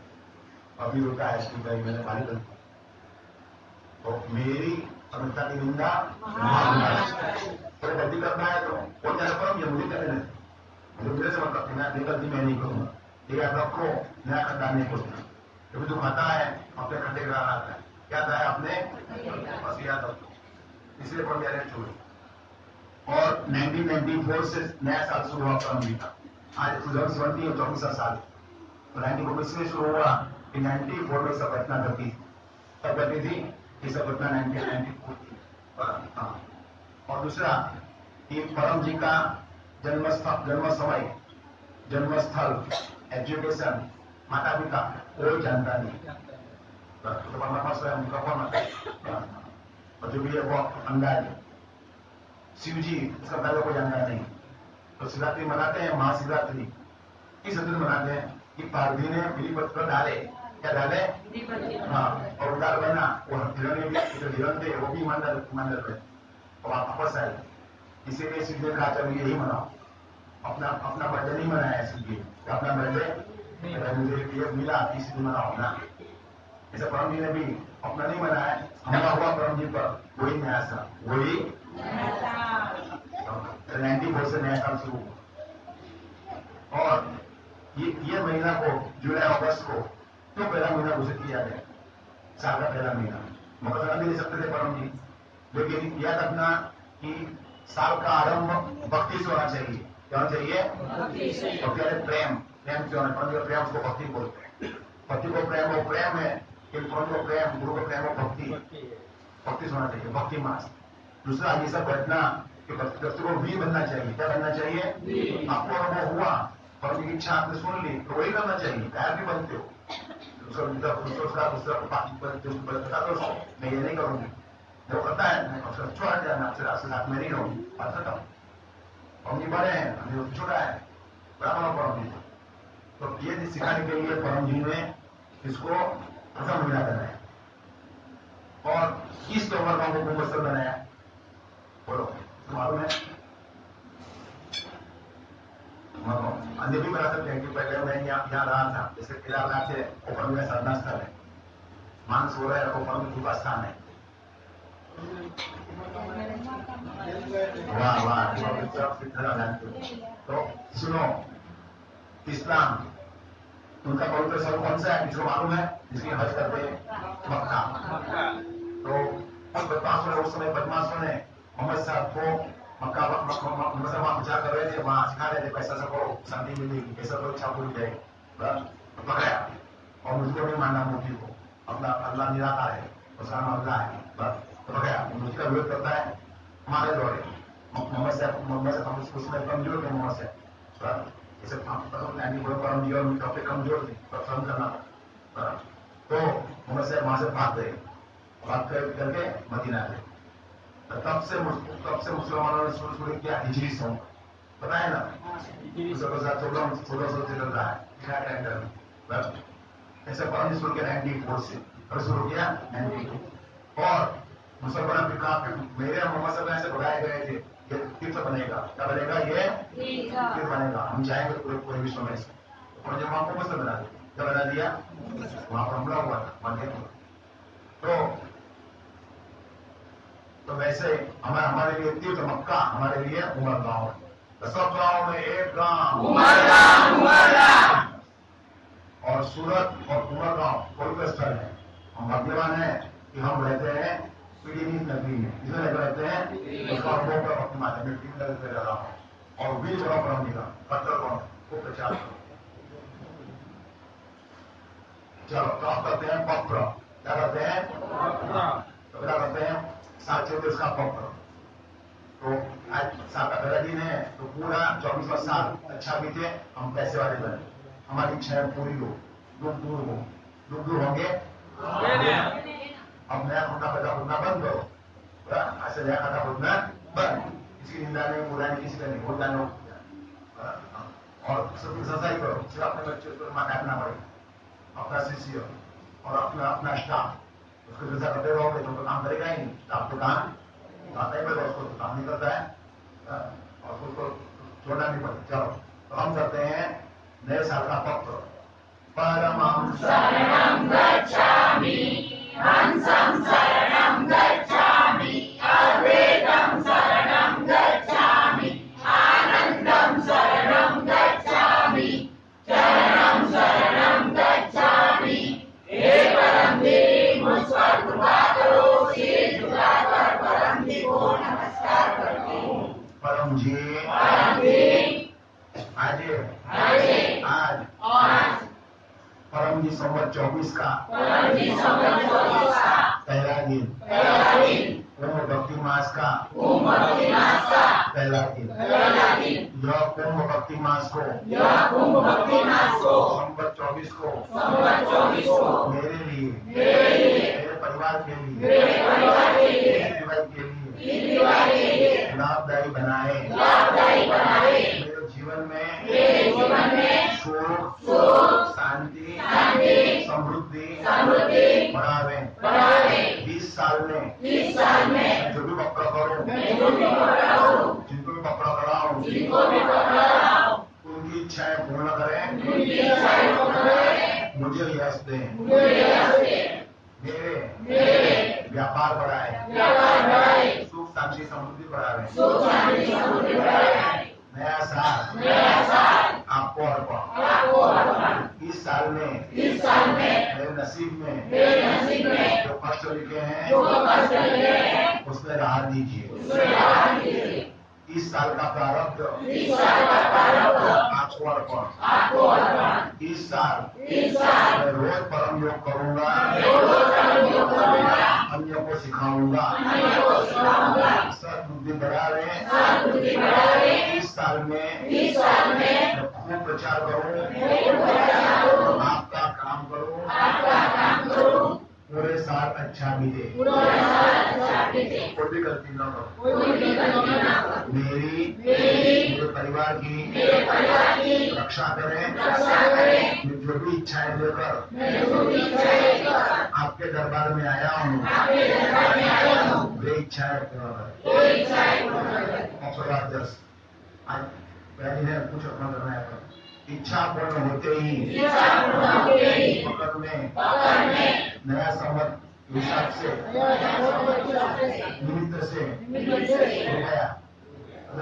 अभी होता है इसकी भाई मैंने मारी गलती। तो मेरी अमिता की निंदा, तो गलती करना है तो कौन जाना पर मुझे करने नहीं, मेरे से मतलब मैं गलती मैं नहीं करूंगा, ये याद रखो, नया खड्डा नहीं खोलना। कभी दुख आता है अपने खड्डे का आता है, क्या आता है अपने, बस याद रखो। इसलिए पर मेरे छोड़े। और 1994 से नया साल शुरू हुआ परम जी का, आज 2020 और 24 साल तो 94 में इसलिए शुरू हुआ कि 94 में सब घटना घटी तब घटी थी कि सब घटना 1994 थी। हाँ। और दूसरा कि परम जी का जन्म समय, जन्मस्थल, एजुकेशन, माता पिता कोई जानता नहीं, तो परमात्मा स्वयं उनका कौन, और जो भी है वो अंदाज। शिव जी इसका पहले कोई जानता नहीं। तो शिवरात्रि मनाते हैं, महाशिवरात्रि किस दिन मनाते हैं कि पार्वती ने बिलीपत्र डाले, क्या डाले, हाँ, और उदार बना, वो हिरण जो हिरण थे वो भी मंडल पे और वापस आए। इसीलिए शिव जी का आचरण यही मनाओ, अपना बर्थडे नहीं मनाया शिव जी, अपना बर्थडे मुझे ये मिला इसी दिन मनाओ ना। ऐसा परम जी ने भी अपना नहीं मनाया, हमला हुआ परम जी पर, वही नया साल, वही 94 से नया साल शुरू हुआ। और ये महीना को जुलाई अगस्त को तो पहला महीना घोषित किया गया, साल का पहला महीना। मकर संक्रांति ले सकते थे परम जी, लेकिन याद रखना कि साल का आरंभ भक्ति से होना चाहिए। क्या होना चाहिए? भक्ति। प्रेम से होना, परम प्रेम उसको भक्ति बोलते हैं। भक्ति को प्रेम, वो प्रेम है कि परम को प्रेम, गुरु को प्रेम, वो भक्ति से होना चाहिए, भक्ति मास। दूसरा ये सब घटना कि व्यक्ति को वी बनना चाहिए। क्या बनना चाहिए? आपको अनुभव हुआ और की इच्छा आपने सुन ली तो वही करना चाहिए, तैयार भी बनते हो। दूसरा बता दो मैं ये नहीं करूंगी, जो करता है छोड़ा जाए, आपसे साथ में नहीं रहूंगी, बात खत्म। हम जी बड़े हैं, हम छोटा है, बड़ा परम जी। तो ये सिखाने के लिए परम जी ने इसको प्रथम महीना बनाया और इस नवंबर को कुंभस्थल बनाया। बोलो तो मालूम है? अन्य भी बना सकते हैं कि पहले मैं यहाँ रहा था, जैसे केदारनाथ से ऊपर में साधना स्थल है, मानस हो रहा है, ऊपर में कृपा स्थान है। वाह वाह, तो सुनो, इस्लाम उनका पवित्र स्थल कौन सा है किसको मालूम है? जिसकी हज करते हैं मक्का। तो उस बदमाशों ने, उस समय बदमाशों ने मोहम्मद साहब को मक्का वहां प्रचार कर रहे थे, वहां सिखा रहे थे पैसा से करो शांति मिलेगी, कैसा करो इच्छा पूरी जाएगी, पकड़ाया और मुझको नहीं मानना मूर्ति को, अपना अल्लाह निराकार है, उसका नाम अल्लाह है, बस पकड़ाया। उसका विरोध करता है हमारे द्वारे। मोहम्मद साहब उसमें कमजोर थे, मोहम्मद साहब जैसे परम जी और काफी कमजोर थे, पसंद करना था। तो मोहम्मद साहब वहां से भाग गए, भाग करके मदीना गए। तब से मुसलमानों ने शुरू किया हिजरी सॉन्ग, पता है ना? 1600 से चल रहा है, ऐसे परम शुरू किया 94 से, और शुरू किया 92। और मुसलमान भी कहा मेरे मोहम्मद साहब ऐसे भगाए गए थे, ये तीर्थ बनेगा, क्या बनेगा? ये तीर्थ बनेगा, हम जाएंगे पूरे विश्व में से। और जब वहां को मसल बना दिया, क्या बना दिया? वहां पर हमला हुआ था मध्य। तो वैसे हमारे लिए तीर्थ मक्का, हमारे लिए उमर गांव, सब गांव में एक गांव और सूरत और उमर गांव पवित्र स्थल है। हम भाग्यवान है कि हम रहते हैं पीढ़ी नगरी में, जिसमें रहते हैं उसका अनुभव का वक्त माता में पीढ़ी नगरी में रहा हूं। और बीज बड़ा परम दिखा पत्थर कौन को प्रचार करो। चलो तो आप करते हैं पत्र, क्या करते हैं? तो क्या करते हैं? 7 का पत्र। तो आज साल का पहला दिन है, तो पूरा 24वां साल अच्छा बीते, हम पैसे वाले बने, हमारी इच्छाएं पूरी हो, दुख दूर होंगे। अब नया खाता पैदा होना बंद करो, ऐसे नया खाता होना बंद, किसी निंदा नहीं, बुरा नहीं, किसी का नहीं होता नहीं, और सबकी सफाई करो। सिर्फ अपने बच्चे को माँ काटना पड़ेगा, अपना शिष्य और अपना स्टाफ, उसको जैसा करते रहोगे तो काम करेगा ही नहीं। स्टाफ तो काम आता ही पड़ेगा, उसको तो काम नहीं करता है और उसको छोड़ना नहीं पड़ता। चलो तो हम करते हैं नए साल का पत्र। परमं शरणं गच्छामि, हंसं शरणं गच्छामि, अद्वैतं शरणं गच्छामि, आनन्दं शरणं गच्छामि, चरणं शरणं गच्छामि। हे परम देव, मुझ पर कृपा करो, सिर झुकाकर परम जी को नमस्कार करती हूँ। परम जी परम जी आज आज परमजी संवत 24 का पहला दिन कुंभ भक्ति मास का पहला दिन यह कुंभ भक्ति मास को संवत 24 को मेरे लिए मेरे परिवार के लिए के लिए लाभदायी बनाए मेरे जीवन में सुख शांति समृद्धि बढ़ावे 20 साल में जो भी पकड़ करूं जिनको भी पकड़ कराऊं उनकी इच्छाएं पूर्ण करें मुझे यश दें मेरे व्यापार बढ़ाए सुख शांति समृद्धि बढ़ाए नया साल आपको अर्पण इस साल में मेरे नसीब में जो कष्ट लिखे हैं उसमें राहत दीजिए इस साल का प्रारब्ध आपको अर्पण इस साल मैं रोज परम योग करूंगा अन्य को सिखाऊंगा सद्बुद्धि बढ़ा रहे इस साल में मैं खूब प्रचार करूं आपका काम करूं पूरे साल अच्छा बीते कोई भी गलती न करो मेरे परिवार की रक्षा करें जो भी इच्छाएं लेकर आपके दरबार में आया हूँ वे इच्छाएं आज पहले है कुछ अपना करना है इच्छा पूर्ण होते ही पकड़ में नया संवत हिसाब से निमित्त से गया जो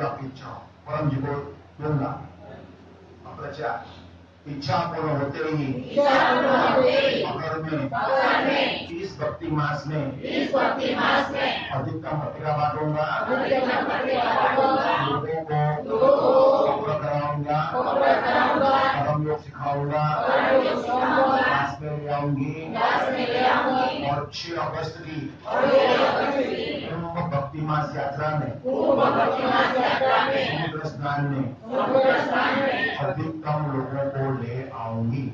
आपकी इच्छा हो परम जी को दूंगा अपना इच्छा पूर्ण होते ही पकड़ में इस भक्ति मास में अधिकतम पत्रिका बांटूंगा लोगों को पकड़ कराऊंगा परम योग सिखाऊंगा क्लास में ले आऊंगी और 6 अगस्त की कुंभ भक्ति मास यात्रा में समुद्र स्नान में अधिकतम लोगों को ले आऊंगी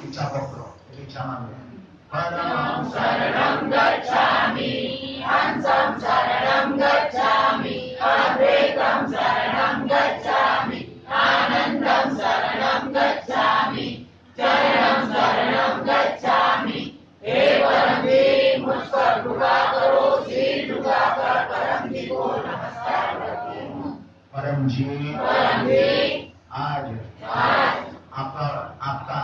इच्छा पत्र इच्छा मांगे परम शरणं गच्छामि हंसं शरणं गच्छामि अद्वैतं शरणं गच्छामि आनंदं शरणं गच्छामि चरणं शरणं गच्छामि हे परम जी मुझ पर कृपा करो सिर झुकाकर परम जी को नमस्कार करती हूँ परम जी आज आपका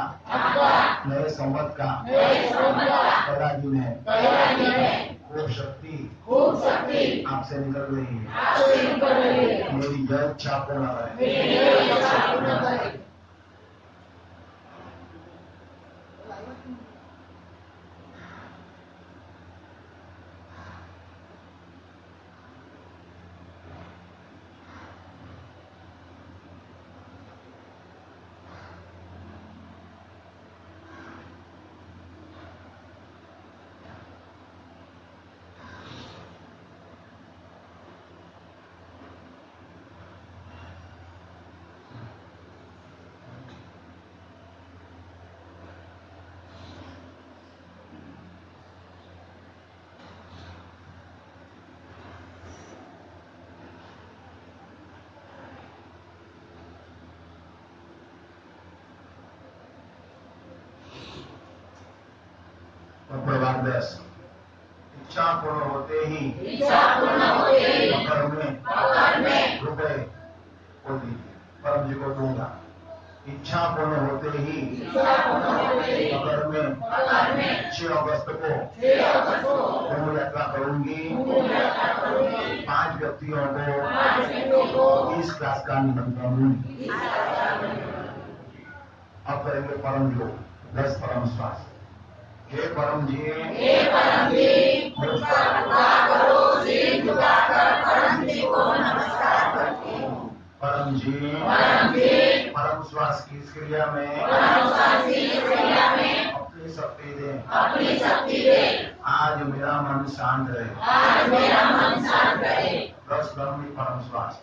नए संवत का पहला दिन है खूब शक्ति आपसे निकल रही है मेरी यह इच्छा पूर्ण करें प्रभात 10 इच्छा पूर्ण होते ही पकड़ में रुपए को दीजिए परम जी को दूंगा इच्छा पूर्ण होते ही पकड़ में 6 अगस्त को कुंभ यात्रा करूंगी 5 व्यक्तियों को इस क्लास का निमंत्रण दूंगी अब करेंगे परम योग 10 परम श्वास हे परम जी मुझ पर कृपा करो सिर झुकाकर परम जी को नमस्कार करती हूँ परम जी परम श्वास की इस क्रिया में अपनी शक्ति दे। आज मेरा मन शांत रहे। बस ब्रह्मी परम श्वास।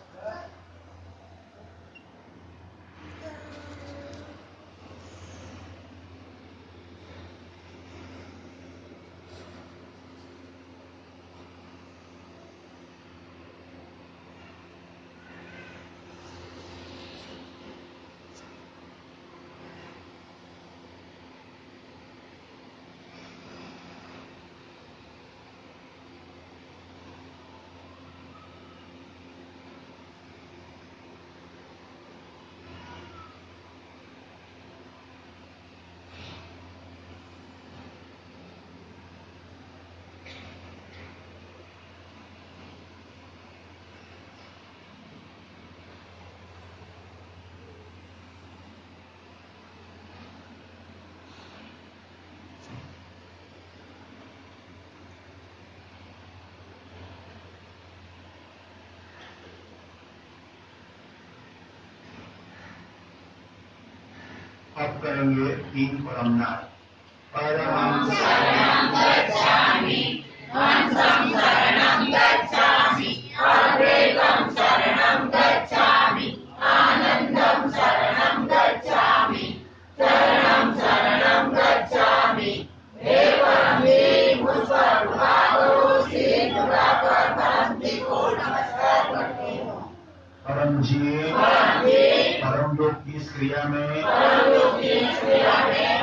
अब करेंगे 3 परम नाम। परम शरणं गच्छामि, हंसं शरणं गच्छामि, अद्वैतं शरणं गच्छामि, आनंदं शरणं गच्छामि, शरणं शरणं गच्छामि। हे परमवीर, मुझ पर कृपा करो, शीघ्र कृपा कर परमति को नमस्कार करती हूँ। परम जी, परम लोक की इस क्रिया में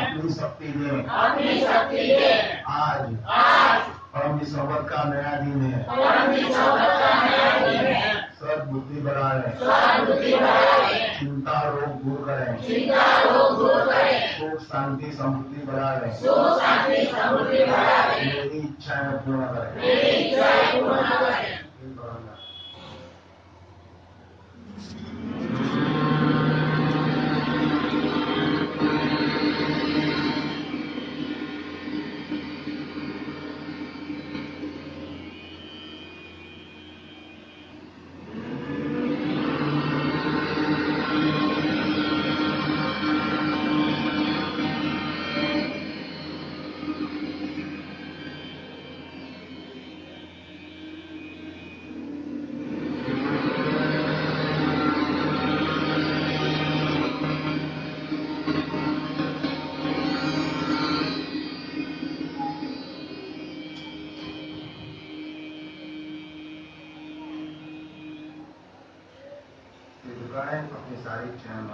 अपनी शक्ति दे। आज परम जी संवत का नया दिन है। सद्बुद्धि बढ़ाए, चिंता रोग दूर करें, सुख शांति समृद्धि बढ़ाए, मेरी इच्छाएं पूर्ण करें। अपनी सारी इच्छाएं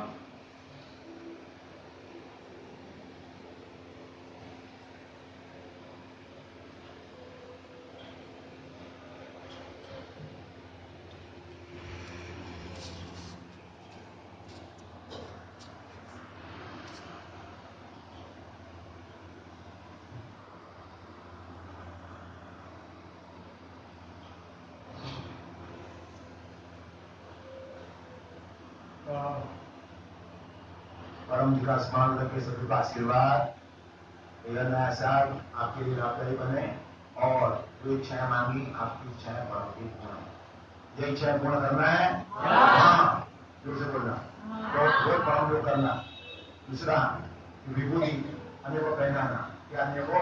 परम जी का स्मरण करके सभी का आशीर्वाद। यह नया साल आपके लिए लाभदायी बने और जो इच्छाएं मांगी आपकी इच्छाएं परम की पूर्ण। ये इच्छाएं पूर्ण करना है। हाँ, जोर से बोलना। तो परम योग करना। दूसरा, विभूति अन्य को पहनाना। क्या अन्य को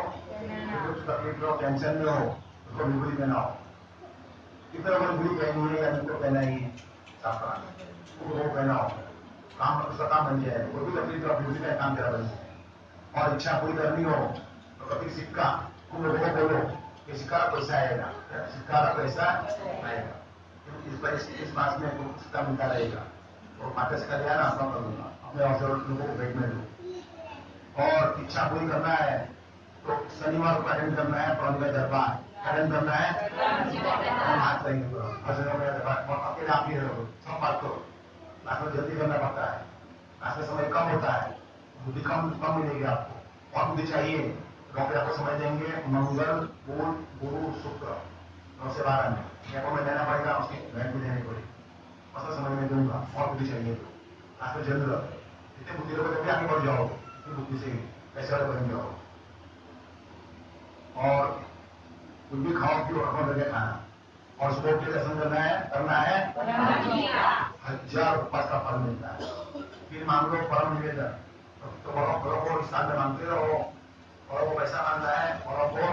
कुछ तकलीफ हो, टेंशन में हो, उसको विभूति पहनाओ। कितने लोगों ने विभूति पहनी है, अन्य को पहनाई है, वो पहनाओ, काम उसका काम बन जाए। वो भी तकलीफ का विभूति का काम करा बन जाए। और इच्छा पूरी करनी हो तो कभी सिक्का उन लोगों को बोलो कि सिक्का का पैसा आएगा, सिक्का का पैसा आएगा। इस मास में सिक्का मिलता रहेगा। और माता सिक्का लिया ना, आपका कर दूंगा, अपने अवसर लोगों को भेंट में दो। और इच्छा पूरी करना है तो शनिवार को अटेंड करना है परम का दरबार। अटेंड करना है, हाथ रहेंगे अकेले आप ही रहो, सब बात करो। क्लास में जल्दी करना पड़ता है, क्लास में समय कम होता है, बुद्धि कम मिलेगी आपको। और बुद्धि चाहिए डॉक्टर आपको समय देंगे मंगल बुध गुरु शुक्र 9 से 12 में। आपको मैं देना पड़ेगा, उसकी भेंट भी देनी पड़ेगी। मतलब समय में दूंगा और बुद्धि चाहिए तो क्लास में जल्द जितने बुद्धि लोग जब आगे बढ़ जाओ इतनी बुद्धि से पैसे वाले बन जाओ। और कुछ भी खाओ पियो अपन करके खाना। और सुबह के दर्शन करना है 1000 उपवास का फल मिलता है। फिर मांग लो परम निवेदन, तो बड़ों को स्थान में मांगते रहो। बड़ों को पैसा मांग रहा है, बड़ों को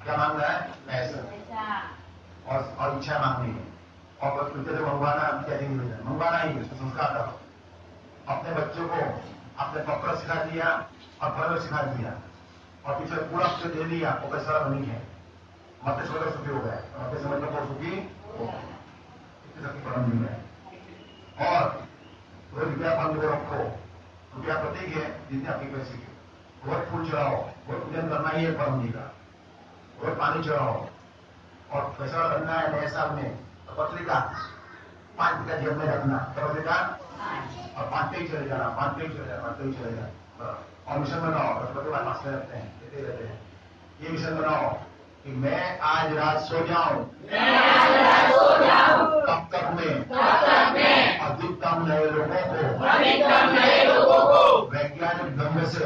क्या मांग रहा है? पैसा और इच्छा मांगनी है। और बच्चे से मंगवाना क्या निवेदन, मंगवाना ही है, संस्कार करो। अपने बच्चों को आपने पत्र सिखा दिया और फल सिखा दिया और पीछे पूरा दे दिया, वो पैसा बनी है, मत छोटे सुखी हो गए, मत समझ लो सुखी हो परम नहीं है। और रुपया फल को रखो, रुपया प्रतीक है जितने आपके पैसे के, रोज फूल चढ़ाओ, रोज पूजन करना ही है परम जी का, रोज पानी चढ़ाओ। और पैसा रखना है नए साल में तो पत्रिका 5 का जेब में रखना, पत्रिका और 5 पे ही चले जाना, 5 पे ही चले जाना, 5 पे ही चले जाना। और मिशन बनाओ, बचपन के बाद पास में रखते हैं, देते रहते हैं। ये मिशन बनाओ कि मैं आज रात सो जाऊं, तब तक मैं अधिकतम नए लोगों को वैज्ञानिक ढंग से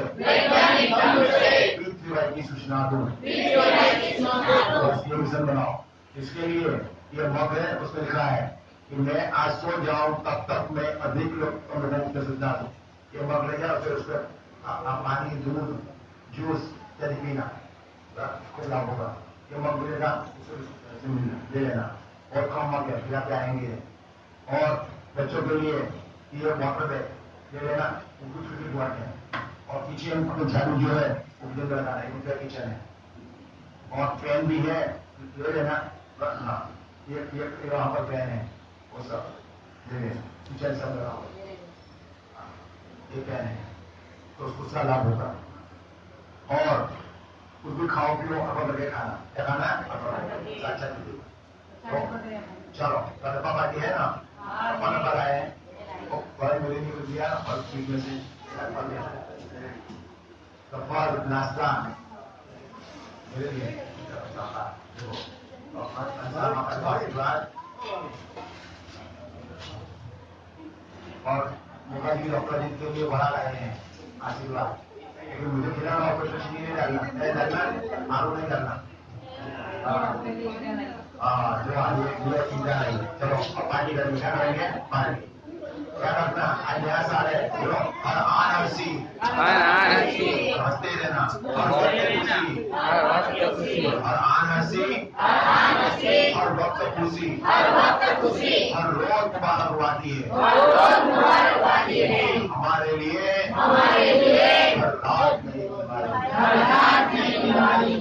पृथ्वी की सूचना दूं। ये मिशन बनाओ। इसके लिए ये मग है, उसमें लिखा है कि मैं आज सो जाऊं तब तक मैं अधिक लोगों को सूचना दूं। ये मग ले जाओ, फिर उसमें पानी, दूध, जूस यदि पीना कोई लाभ होगा। ये मग मिलेगा, ले लेना। और कम मग है, खिलाते आएंगे। और बच्चों के लिए ये वाटर बैग ले लेना, उनको छोटी बोट है। और किचन को झाड़ू जो है वो लगाना है, उनका किचन है। और पेन भी है, ले लेना। ये वहां पर पेन है, वो सब ले लेना, किचन सब लगाओ। ये पेन है तो उसका लाभ होगा। और कुछ भी खाओ पियो, अब लगे खाना, क्या खाना है? अच्छा चलो, पापा पार्टी है ना, पापा ने बनाए तो फल मेरे लिए दिया, फल स्वीट में से तो फल नाश्ता मेरे लिए आशीर्वाद। और मोका जी डॉक्टर जी के लिए बढ़ा रहे हैं आशीर्वाद, क्योंकि मुझे खिलाना ऑपरेशन नहीं डालना, आलू नहीं डालना। जो आलू चलो पार्टी करेंगे, क्या करेंगे? पार्टी क्या करना? आज नया साल है, बोलो हर आन हंसी हंसते रहना, हर आन हंसी हर वक्त खुशी, हर रोज मुबारक आती है हमारे लिए, हर रात नई बीमारी।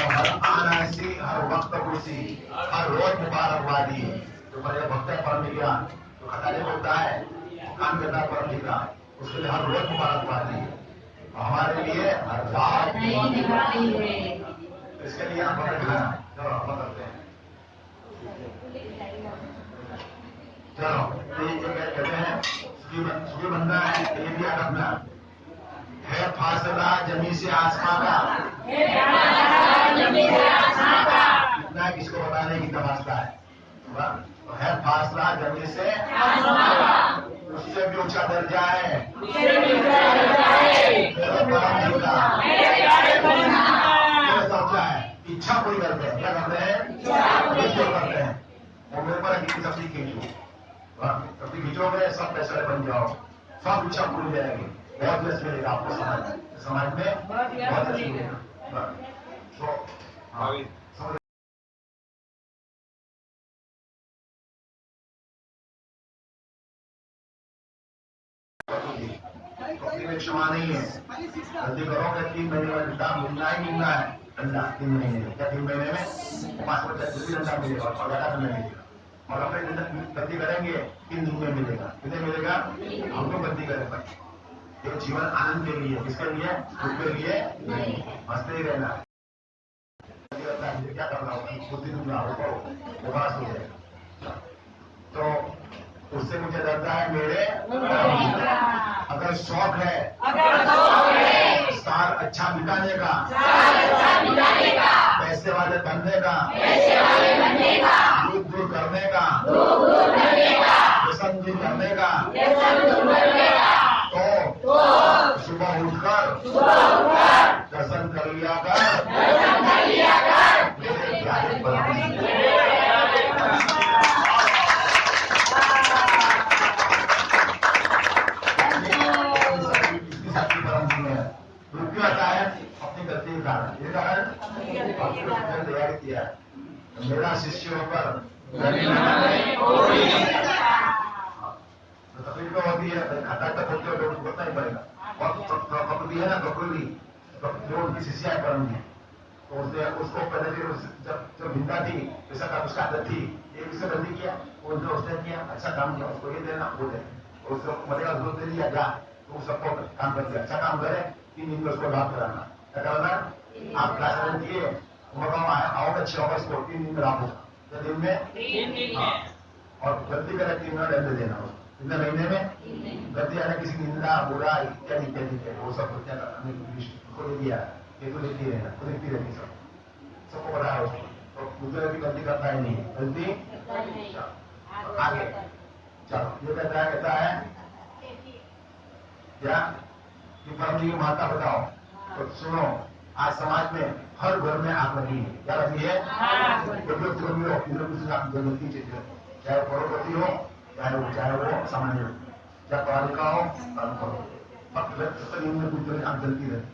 हर आन हंसी हर वक्त खुशी, हर रोज मुबारकबादी। जो बड़े भक्त है परम जी का, जो खताने होता है, काम करता है परम जी का, उसके लिए हर रोज मुबारकबादी। हमारे लिए हर रात इसके लिए हम करते हैं। चलो कहते हैं सुखी बनना है, ये भी याद रखना है। फासला जमीन से आसमां का, इतना किसको बताने की तमाशा है। तो है फासला जमीन से, उससे भी ऊंचा दर्जा है दर्जा है। इच्छा पूरी करते हैं, क्या करते हैं? करते हैं। और मेरे पर कितनी सब्जी खींचो, सब्जी खींचोगे सब पैसे बन जाओ, सब इच्छा पूरी जाएगी, बहुत यश मिलेगा आपको समाज में बहुत यश मिलेगा। क्षमा नहीं है, गलती करोगे 3 महीने में डंडा मिलना ही मिलना है। डंडा 3 महीने में, क्या 3 महीने में 5% डंडा मिलेगा और ज्यादा नहीं मिलेगा। और अपने गलती करेंगे 3 दिन में मिलेगा। कितने मिलेगा? हम लोग गलती करेंगे। ये जीवन आनंद के लिए, किसके लिए? दुख के लिए नहीं, हंसते ही रहना। क्या करना होगा? बुद्धि दूंगा वो बात हो जाएगा। तो उससे मुझे डरता है मेरे, अगर शौक है साल अच्छा बिताने का, पैसे वाले बनने का, दूर दूर करने का, व्यसन दूर करने का, तो सुबह उठकर दर्शन कर लिया कर मेरे प्यारे तैयार किया मेरा शिष्य होकर तकलीफ तो होती है, खाता तक होती है तो बोलना ही पड़ेगा। और कपड़ी है ना, कपड़ी जो उनकी शिष्या है परम जी, तो उसको पहले जब हिंदा थी वैसा काम उसका आदत थी, एक से गलती किया उसने किया, अच्छा काम किया, उसको ये देना वो दे, उसको मरेगा उसको दे दिया जा, तो सबको काम कर दिया, अच्छा काम करे 3 दिन में उसको लाभ कराना। क्या करना, आप क्लास किए आओगे 6 अगस्त को 3 दिन में लाभ होगा, 3 दिन में और गलती करे 3 मिनट दंड देना, इतने महीने में गलती आने किसी निंदा बुरा इत्यादि इत्यादि वो सब क्या को ले दिया, ये तो लेती रहना, तो लेती रहती सबको पता है उसको, तो मुझे भी गलती करता ही नहीं, गलती आगे चलो। ये कहता है क्या कि परम जी की माता बताओ, तो सुनो आज समाज में हर घर में आग लगी है, क्या लगी है, गलती चाहिए, चाहे करोड़पति हो चाहे वो सामान्य हो, चाहे पढ़ा लिखा हो आग जलती रहती।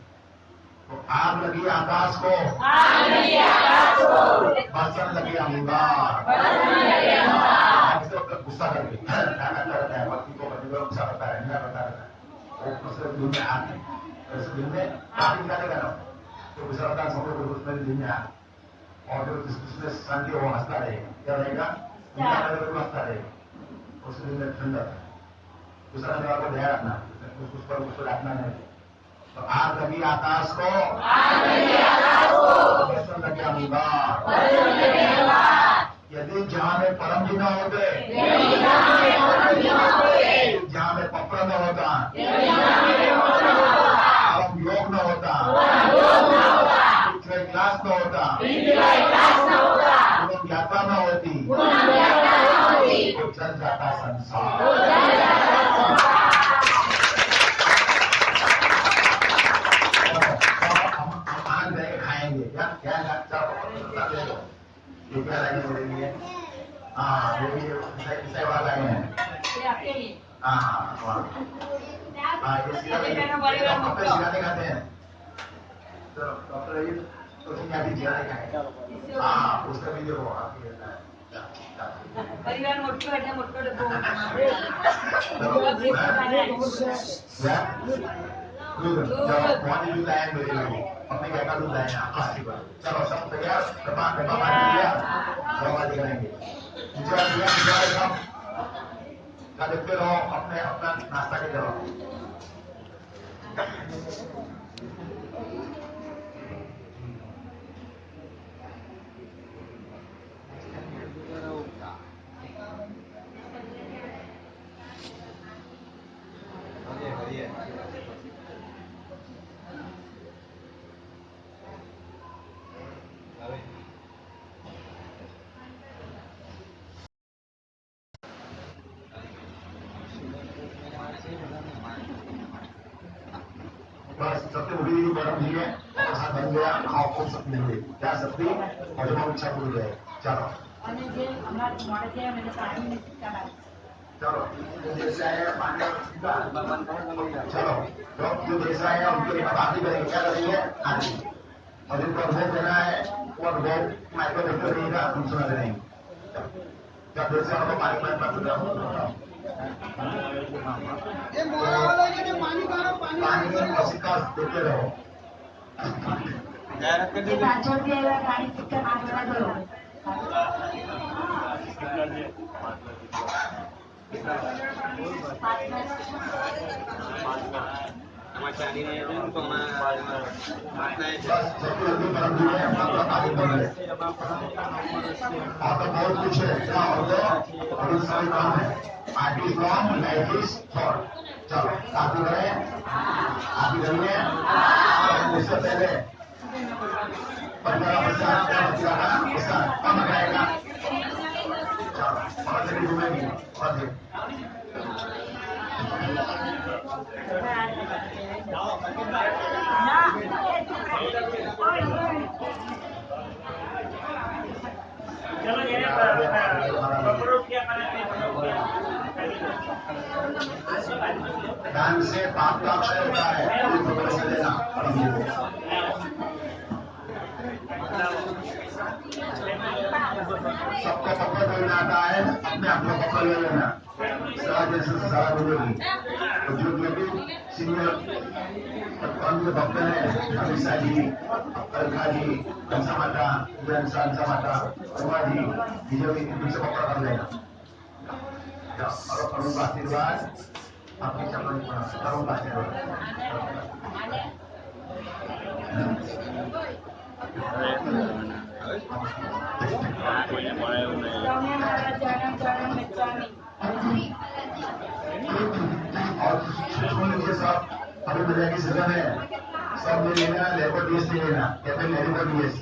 तो आग लगी आकाश को, बरसन लगे अंगार, गुस्सा करके करता रहता है, पत्नी को पति को गुस्सा करता है, निंदा करता रहता है, दूसरे दिन में आग दिन में आग निकालेगा ना, तो गुस्सा करता है उसमें दिन में आग, और जो जिसमें शांति हो हंसता रहेगा, क्या रहेगा, हंसता रहेगा, उस दिन में ठंडा दूसरा जगह को ध्यान रखना, उसको रखना नहीं। तो आग लगी आकाश को, लगे अंगार, यदि जहाँ में परम जी न होते, जहाँ में पपड़ न होता, परम योग न होता, क्लास न होता, यात्रा न होती, तो चल जाता संसार। खाएंगे क्या क्या क्या लगेंगे मेरे लिए, हाँ ये वाला है, हाँ कपड़े सिखाने खाते हैं, चलो कपड़े तो सिखाती सिखाने खाए, हाँ उसका भी देखो आपकी परिवार मोटो એટલે મોટો ડબ્બો दूध पानी दूध आया मेरे लिए, अपने क्या का दूध आया आकाशी पर। चलो सब तैयार, डब्बा डब्बा पानी दिया, दवा दिखाएंगे, क्या देखते रहो, अपने अपना नाश्ता के करो। बस सबसे बड़ी बर्फ दी है, प्रसाद बन गया, खाओ खूब शक्ति मिल गई, क्या शक्ति और जो इच्छा पूरी गए। चलो चलो जो देश आए हैं पानी, चलो जो देश आए हैं उनके लिए बात ही करेंगे, क्या करेंगे आदि, और जिनको अनुभव देना है वो अनुभव माइक्रो देखते रहेगा, हम सुना रहेंगे। जब देश से हमको पानी पानी पानी और सिक्का देते रहो, बहुत कुछ है, अभी सही काम है, art is long life is short. चलो आगे बढ़े, आगे बढ़िए, उससे पहले 15% उसका कम रहेगा, और घूमेंगे और ध्यान से पाप का अक्षय होता है, लेना सबको पकड़ लेना आता है, अपने आप को पकड़ ले लेना, जैसे सारा बोलेगी। तो जो भी सीनियर कौन के भक्त हैं, अमित शाह जी, अलखा जी, कंसा माता, माता, उमा जी, इनसे पकड़ कर लेना। और अरुण का आशीर्वाद आपकी चरण पर, अरुण का आशीर्वाद। सौम्य महाराज चरणम चरणम गच्छामि। और सुन लीजिए सब, अभी मेरे की सदन है, सब ले लेना, लेबर डीएस ले लेना, या फिर लेबर डीएस।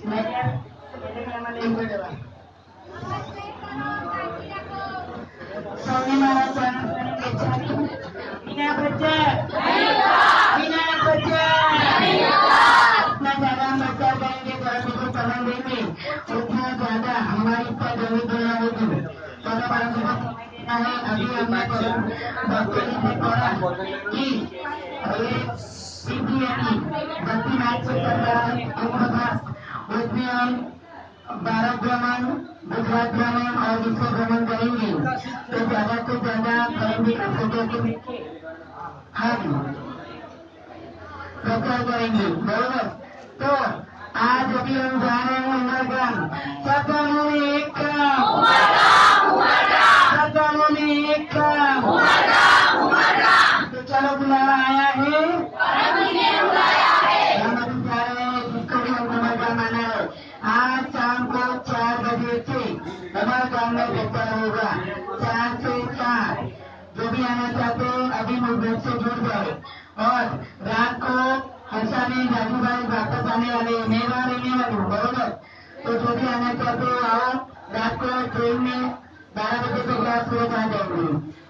सौम्य महाराज चरणम चरणम गच्छामि। विनायक बच्चे, विनायक बच्चे, जितना ज्यादा हम प्रचार करेंगे, धर्म को समझ देंगे, उतना ज्यादा हमारी इच्छा जरूर पूर्ण होगी। चलो परम को समय देना है। अभी हमने भक्तों से पढ़ा कि भक्ति नाच से चल रहा है अंग था, उसमें हम 12 भ्रमण, गुजरात भ्रमण और विश्व भ्रमण करेंगे। तो ज्यादा से ज्यादा करेंगे का फोटो के नीचे हम प्रचार करेंगे, बरोबर। तो आज अभी हम जा रहे हैं उमरगाम। सब गाँवों में एक काम, सब गाँवों में एक काम। तो चलो बुलावा आया है, हम अभी जा रहे हैं, जिसको भी हम उमरगाम आना है। आज शाम को 4 बजे से हमारे गाँव में प्रचार होगा, 4 से 7। जो भी आना चाहते हो अभी मूवमेंट से जुड़ जाए। और रात को हर्षा में राजू भाई वापस आने वाले, मैं वहाँ रहने वाली हूँ, बरोबर। तो जो भी आना चाहते हो आओ, रात को ट्रेन में 12 बजे तक रात सूरत आ जाएंगे।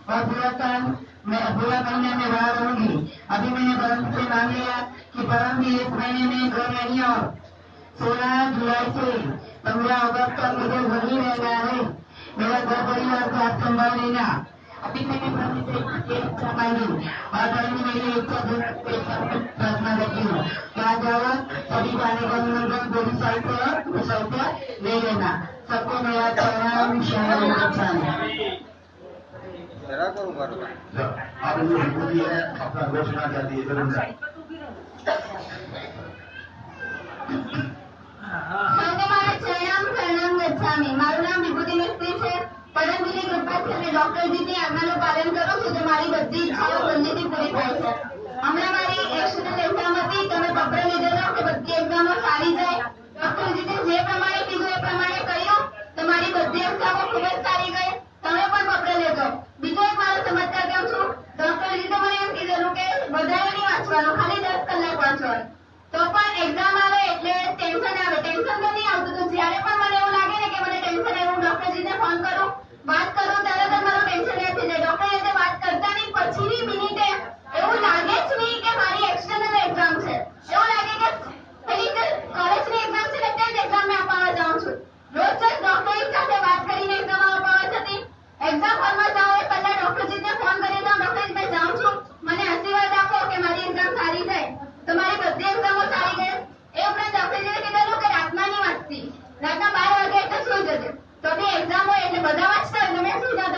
और पूरा साल मैं पूरा महीना में वहाँ रहूंगी। अभी मैंने परम से मांग लिया कि परम भी 1 महीने में घर नहीं हो। 16 जुलाई से 15 अगस्त तक मुझे वही रहना है। मेरा घर परिवार को आप संभाल लेना। अभी मैंने परम से इच्छा मांगी और परम मेरी इच्छा प्रार्थना रखी हूँ। क्या जाओ सभी जाने का निमंत्रण पूरी साइड पर ले लेना। सबको मेरा प्रणाम, शरण गच्छामि। जरा करूँ बरोबर। आप जो विभूति है अपना घोषणा जाती है जरूर। સૌને મારા ચરણામ શરણમ ગચ્છામિ। મારું નામ વિભૂતિ મિસ્ત્રી છે। પરમજીની કૃપાથી અને ડોક્ટરજીની આજ્ઞાનું પાલન કરું છું તો મારી બધી ઈચ્છાઓ જલ્દીથી પૂરી થાય છે। હમણાં મારી એક્સિડન્ટ એક્ઝામ હતી, તમે પત્ર લીધેલો કે બધી એક્ઝામો સારી જાય। ડોક્ટરજીને જે પ્રમાણે કીધું એ પ્રમાણે કર્યું તો મારી બધી એક્ઝામો ખૂબ જ સારી ગઈ। તમે પણ પત્ર લેજો। બીજો એક મારો સમાચાર કહું છું, ડોક્ટરજી તો મને એમ કીધેલું કે વધારે નહીં વાંચવાનું, ખાલી 10 કલાક વાંચવાનું। તો પણ એક્ઝામ આવે એટલે ટેન્શન આવે। ટેન્શન તો નહીં આવતું, તો જ્યારે પણ મને એવું લાગે ને કે મને ટેન્શન આવે, હું ડોક્ટરજીને ફોન કરું, વાત કરું, તરત જ મારું ટેન્શન નથી જાય। ડોક્ટર સાથે વાત કરતા નહીં, પછીની મિનિટે એવું લાગે જ નહીં કે મારી એક્સટર્નલ એક્ઝામ છે। એવું લાગે કે પેલી જે કોલેજની એક્ઝામ છે ને તે જ એક્ઝામ મેં અપાવવા જાઉં છું। રોજ જ ડોક્ટરની સાથે વાત કરીને એક્ઝામ અપાવવા જતી। એક્ઝામ હોલમાં જાઉં એ પહેલા ડોક્ટરજીને ફોન કરી દઉં, ડોક્ટરજી ભાઈ જાઉં છું, મને આશીર્વાદ આપો કે મારી એક્ઝામ સારી જાય। તો મારી બધી એક્ઝામો સારી ગઈ। એ ઉપરાંત ડોક્ટરજીએ કીધેલું કે રાતના નહીં વાંચતી, રાતના 12 વાગે એટલે સુઈ જજે। તો બી એક્ઝામ હોય એટલે બધા વાંચતા હોય એટલે મેં સુઈ જતી।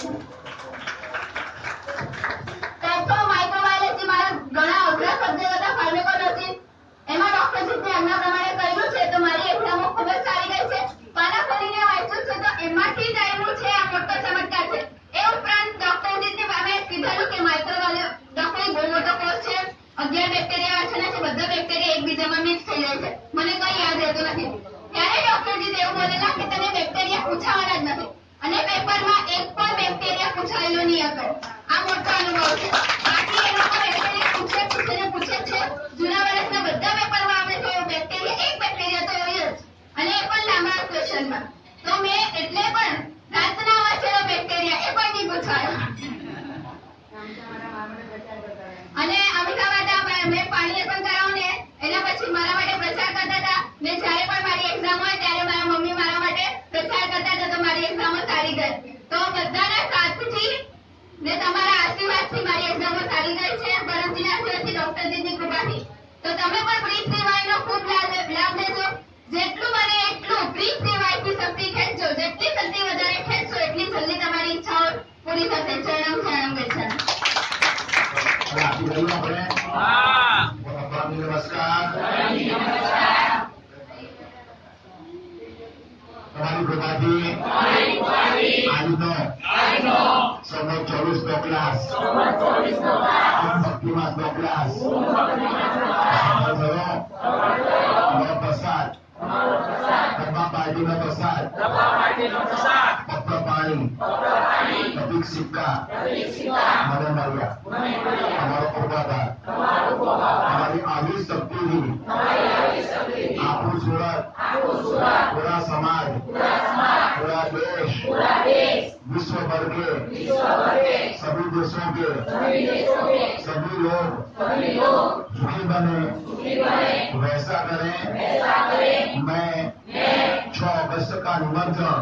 છે. તો માઇક્રોબાયોલોજી મારા ઘણા અઘરા સબ્જેક્ટ હતા, ફાર્મેકોલોજી, એમાં ડોક્ટર જીતને આજ્ઞા પ્રમાણે કર્યું છે તો મારી એક્ઝામો ખૂબ જ સારી ગઈ છે. પાના ખોલીને વાંચ્યું છે તો એમાંથી જ આવ્યું છે, આ મોટો ચમત્કાર છે. એ ઉપરાંત ડોક્ટર જીતને અમે કીધેલું કે માઇક્રોબાયોલોજી ડોક્ટર બહુ મોટો કોર્સ છે, 11 બેક્ટેરિયા વાંચવાના છે, બધા બેક્ટેરિયા એકબીજામાં મિક્સ થઈ જાય છે, મને કઈ યાદ રહેતું નથી. ત્યારે ડોક્ટર જીત એવું બોલેલા કે તને બેક્ટેરિયા પૂછાવાના જ નથી અને પેપરમાં એક પણ બેક્ટેરિયા પૂછાયેલો નહીં હતો. આ મોટો અનુભવ છે. બાકી એ લોકો બેક્ટેરિયા પૂછે છે. જૂના વર્ષના બધા પેપરમાં આપણે જોયું બેક્ટેરિયા, એક બેક્ટેરિયા તો હોય જ, અને એ પણ લાંબા ક્વેશ્ચનમાં. તો મેં એટલે પણ દાંતના વાંચેલો બેક્ટેરિયા એ પણ નહીં પૂછાયો. અને અમિતાભ મેં પાણી પણ કરાવું ને એના પછી મારા માટે પ્રચાર કરતા હતા. ને જ્યારે પણ મારી એક્ઝામ હોય ત્યારે મારા મમ્મી મારા માટે પ્રચાર કરતા હતા તો મારી એક્ઝામો સારી ગઈ. તો બધાના સાથથી ને તમારા આશીર્વાદથી મારી એક્ઝામો સારી ગઈ છે, પરમજીના આશીર્વાદથી, ડોક્ટરજીની કૃપાથી. તો તમે પણ પ્રીત સેવાયનો ખૂબ લાભ લેજો. જેટલું બને એટલું પ્રીત સેવાયથી શક્તિ ખેંચજો. જેટલી શક્તિ વધારે ખેંચશો એટલી જલ્દી તમારી ઈચ્છાઓ પૂરી થશે. ચરણમ શરણમ ગચ્છામિ. નમસ્કાર. તમારી કૃપાથી આજનો 124નો ક્લાસ, ભક્તિમાસનો ક્લાસ પ્રસાદ, ગરબા પાર્ટીનો પ્રસાદ, પત્ર પાણી, પ્રતિક સિક્કા મને મળ્યા. તમારો ઉપકાર, તમારી આવી શક્તિથી આપણું સુરત, पूरा समाज, पूरा देश, विश्व भर के सभी देशों के सभी लोग सुखी बने, वैसा करें. मैं 6 अगस्त का निमंत्रण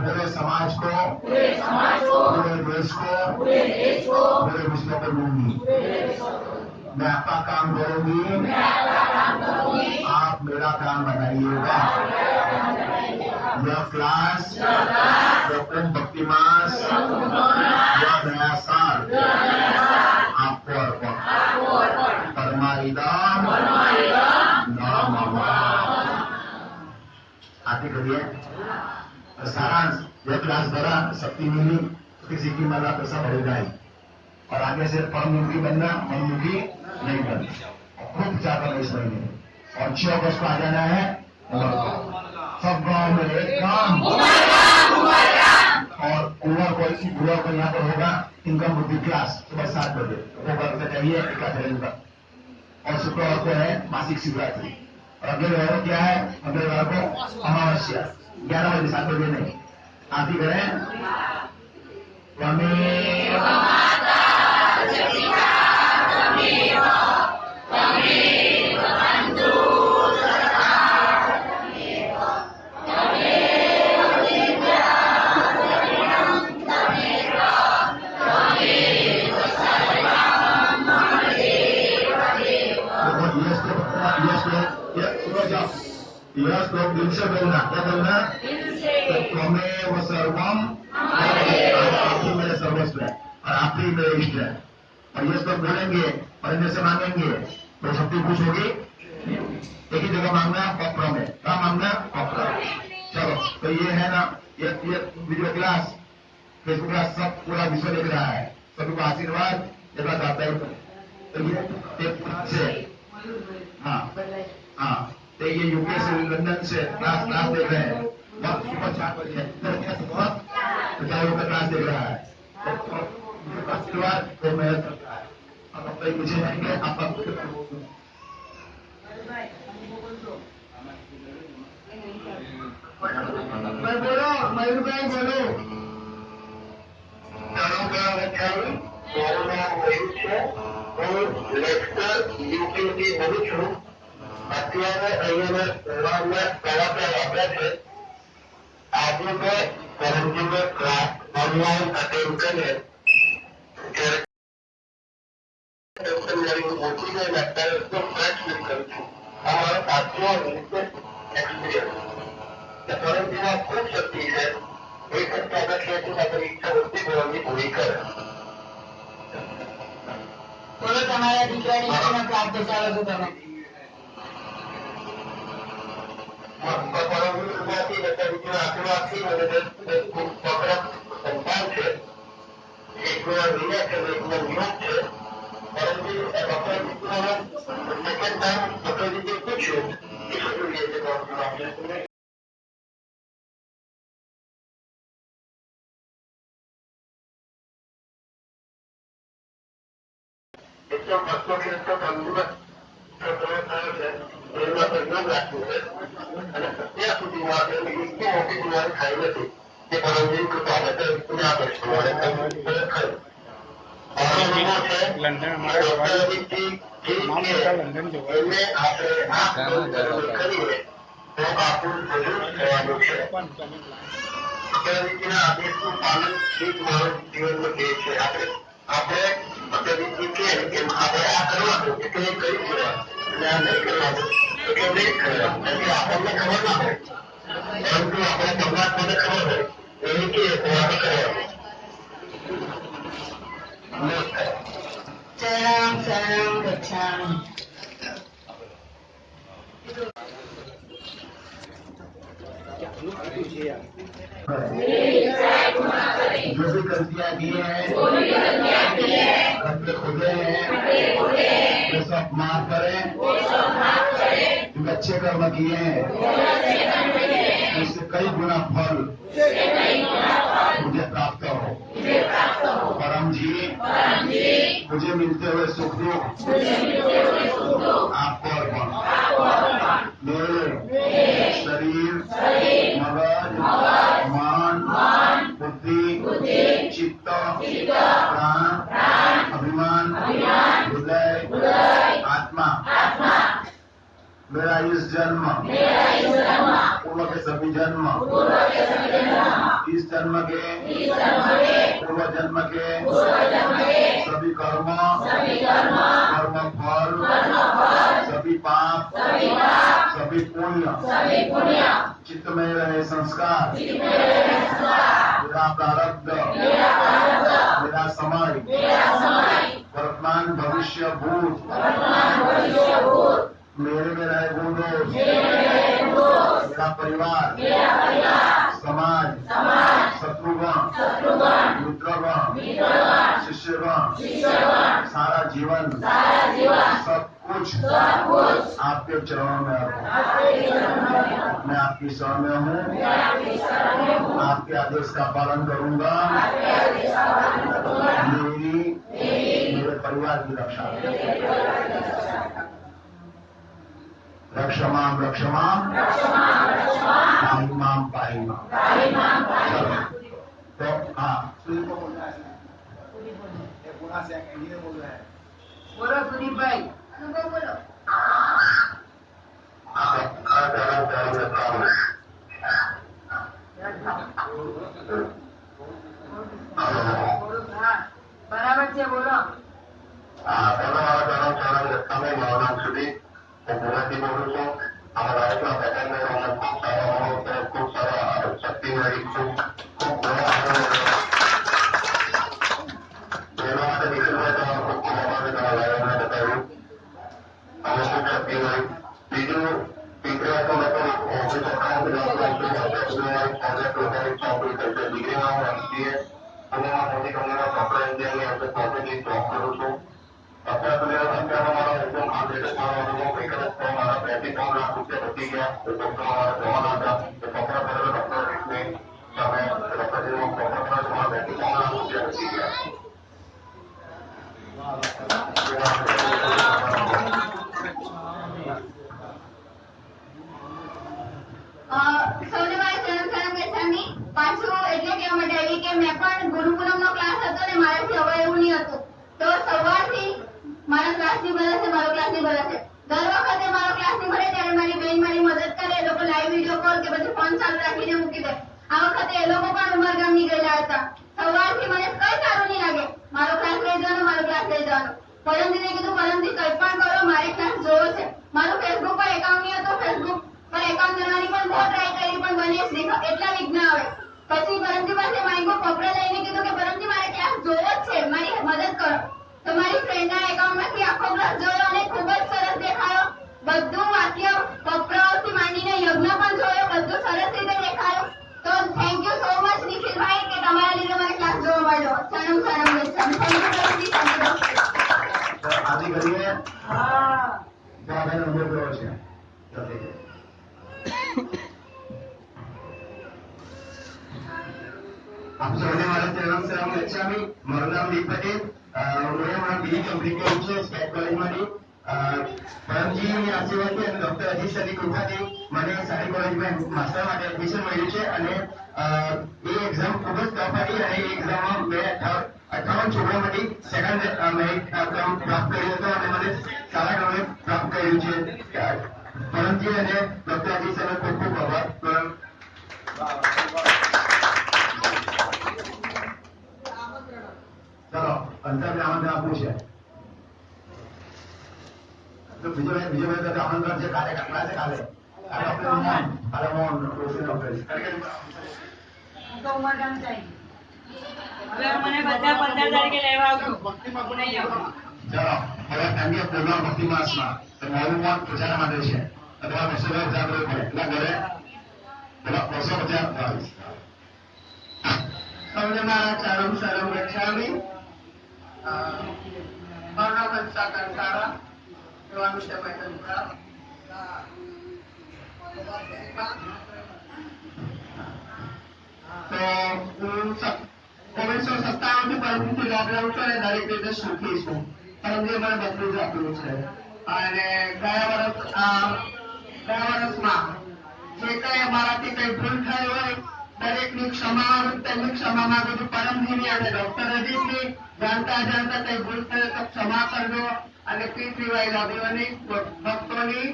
पूरे समाज को, पूरे देश को, पूरे विश्व को दूंगी. मैं आपका काम करूंगी, आप मेरा काम बनाइएगा. यह क्लास, यह भक्तिमास, यह नया साल आपको अर्पण. परमारिदाम नाम आती करिए. सारांश, यह क्लास भरा, शक्ति मिली, किसी की मला पैसा बढ़ेगा ही. और आगे से परमुखी बनना, मनमुखी नहीं बनना. खूब विचार करना इस महीने. और 6 अगस्त को आ जाना है सब गांव में एक काम. और कुंवर को यहाँ पर होगा इनकम बुद्धि क्लास सुबह 7 बजे वो करते चाहिए एकादश का. और शुक्रवार को है मासिक शिवरात्रि. और अगले रविवार क्या है? अगले रविवार को अमावस्या 11 बजे 7 बजे नहीं. आती करें. यह श्लोक दिल से बोलना. क्या बोलना? त्वमेव सर्वम, आप ही मेरे सर्वस्व है और आप ही मेरे इष्ट है. और ये श्लोक बोलेंगे और इनमें से मांगेंगे तो शक्ति खुश होगी. एक ही जगह मांगना, पत्र में. क्या मांगना? पत्र. चलो, तो ये है ना, ये वीडियो क्लास, फेसबुक क्लास सब पूरा विश्व देख रहा है. सभी को आशीर्वाद देना चाहता है. तो ये से हाँ हाँ, तो ये यूके से, लंदन से क्लास देख रहे हैं. बहुत सुपर 4 बजे 50 का क्लास देख रहा है. आशीर्वाद तो मेहनत करता है. अब कोई मुझे नहीं, आप बोलो, मयूर भाई बोलो. હું લેક્ચર યુકેથી બોલું છું. અત્યારે અહીંયા કલાકાર આપ્યા છે. આજે મેં કરંજીનો ક્લાસ ઓનલાઈન અટેન્ડ કર્યો ત્યારે ઓછી ગઈ અત્યારે એકદમ ફ્રેશ ફીલ કરું છું. આ મારો 7મો એક્સપિરિયન્સ. કરંજીમાં ખૂબ શક્તિ છે. एक ताकद है तो अपनी इच्छा वृत्ति पूरी कर બોલો તમારા દીકરાની ઈચ્છાને પ્રાપ્ત ચાલો છો તમે સંતાન છે એક ગુણ વિના છે એક ગુણ વિરોધ છે પરંતુ સેકન્ડ ટાઈમ ડોક્ટર પૂછ્યું કે શું રીતે एकदम हस्तक्षेप तंदुरस्त થયો છે એના પર યોગ રાખવું છે અને અત્યાર સુધીમાં એની એટલી મોટી બીમારી થઈ નથી કે પરમજી કૃપા માટે ના કરશું અને લંડન એમને આપણે આ કરીએ તો આપણું જરૂર થવાનું છે અત્યારના આદેશનું પાલન એ જ માનવ જીવનમાં ધ્યેય છે આપણે અત્યારની કે આપણે આ કરવાનું એટલે એ કરી દેવા અને આ નહીં કરવાનું એટલે નહીં કરવાનું એટલે આપણને ખબર ના હોય પરંતુ આપણે પરમાત્માને ખબર હોય એની કે આપણે કરવાનું શરણમ શરણમ ગચ્છામિ जो भी गलतियां की हैं खतरे खुले हैं वो सब माफ करें जो अच्छे कर्म किए हैं उससे कई गुना फल मुझे प्राप्त हो परम जी मुझे मिलते हुए सुख दुख आपको अर्पण मेरे शरीर मगज मान बुद्धि चित्त प्राण अभिमान हृदय आत्मा मेरा इस जन्म पूर्व के सभी जन्म इस जन्म के पूर्व जन्म के सभी कर्म कर्म फल सभी पाप सभी पुण्य चित्त में रहे संस्कार मेरा प्रारब्ध मेरा समय वर्तमान भविष्य भूत मेरे में रहे गुण दोष मेरा परिवार समाज शत्रुगण मित्रगण शिष्यगण सारा जीवन सब कुछ आपके चरणों में मैं आपकी शरण में हूँ आपके आदेश का पालन करूंगा मेरे परिवार की रक्षा रक्षमाम पाही माम तो हाँ सुनील को बोलना है पुनः से हिंदी में बोल रहा है બોલો સુદીપભાઈ અનુભવ બોલો બરાબર છે બોલો સુધી હું પુનાથી બોલું છું અમારા લાઈફના પેટર્નને અમને ખૂબ સારા શક્તિ મળી ખૂબ એના માટે નિખિલભાઈ તમારો ખૂબ ખૂબ આભાર તમારા લાઈવને બતાવ્યું અમને ખૂબ શક્તિ મળી બીજું પિતરાતો હતો 1998 ચોપડી થઈ છે ડિગ્રીમાં હું MCA પુણેમાં મોટી કંપનીમાં સોફ્ટવેર એન્જિનિયરની અંદર પ્રોફેસરની જોબ કરું છું અત્યાર સુધી અત્યારે મારો એકદમ આ લેટેસ્ટ મારો અનુભવ એક જ મારા 2-3 લાખ રૂપિયા બચી ગયા તો ડોક્ટરમાં મારા જવાના હતા તો કપડા કરેલો ડોક્ટર રીતની સામે ડોક્ટરજીનો કપડા કરેલો મારા 2-3 લાખ રૂપિયા બચી ગયા સૌને મારા શરમ ગચ્છામિ પાછું એટલે કહેવા માટે આવી કે મેં પણ ગુરુકુલમનો ક્લાસ હતો ને મારાથી હવે એવું નહીં હતું તો સવારથી મારા ક્લાસની ભરે છે મારો ક્લાસની ભરે છે દર વખતે મારો ક્લાસની ભરે ત્યારે મારી બેન મારી મદદ કરે એ લોકો લાઈવ વિડીયો કોલ કે પછી ફોન ચાલુ રાખીને મૂકી દે આ વખતે એ લોકો પણ ઉમરગામની ગયેલા હતા સવારથી મને કઈ સારું નહીં લાગે મારો ક્લાસ લઈ જવાનો પરમજીને કીધું પરમજી કઈ પણ કરો મારે ક્લાસ જોવો છે મારું ફેસબુક પર એકાઉન્ટ નહીં હતું ફેસબુક પર એકાઉન્ટ કરવાની પણ બહુ ટ્રાય કરી પણ બને જ નહીં એટલા વિઘ્ન આવે પછી પરમજી તો આ ભાઈનો નંબર કયો છે? आप सबने हमारा चरण सलाम गच्छामि મારું નામ દીપ પટેલ હું હમણાં બીજી કમ્પ્લીટ કર્યું છે સ્ટેટ કોલેજમાંથી પરમજીની આશીર્વાદથી અને ડોક્ટર અજીત સરની કૃપાથી મને સારી કોલેજમાં માસ્ટર માટે એડમિશન મળ્યું છે અને એ એક્ઝામ ખૂબ જ ટફ હતી અને એ એક્ઝામમાં મેં 58 છોકરામાંથી સેકન્ડ મેરિટ ક્રમ પ્રાપ્ત કર્યો હતો અને મને સારા ક્રમે પ્રાપ્ત કર્યું છે પરમજી અને ડોક્ટર અજીત સરનો ખૂબ ખૂબ આભાર. ચલો અંતરને આમંત્રણ આપવું છે તો બીજો ભાઈ આમંત્રણ છે કાલે કાલે કાલે મોહન પ્રોફેસર ડોક્ટર મને બધા 15 તારીખે લેવા આવજો. ચલો હવે અન્ય પ્રોગ્રામ ભક્તિ માસમાં તો મારું મત પ્રચાર માટે છે અથવા 250,000 પડે એટલા ઘરે પેલા 250,000 સૌને મારા ચરણ સલામ ગચ્છામિ મારું નામ હંસાકર સારા રહેવાનું છે મહેન્દ્રા તો હું 1997 થી પરમથી જોબ લઉં છું અને દરેક રીતે સુખી છું. પરમથી મને બધું જ આપ્યું છે અને ગયા વર્ષમાં જે કઈ અમારાથી કઈ ભૂલ થઈ હોય દરેકની ક્ષમા તેમની ક્ષમા માંગુ છું પરમજીની અને ડોક્ટર અજીતની. જાણતા જાણતા કઈ ભૂલ થઈ તો ક્ષમા કરજો અને પીપીવાય લાભીઓની ભક્તોની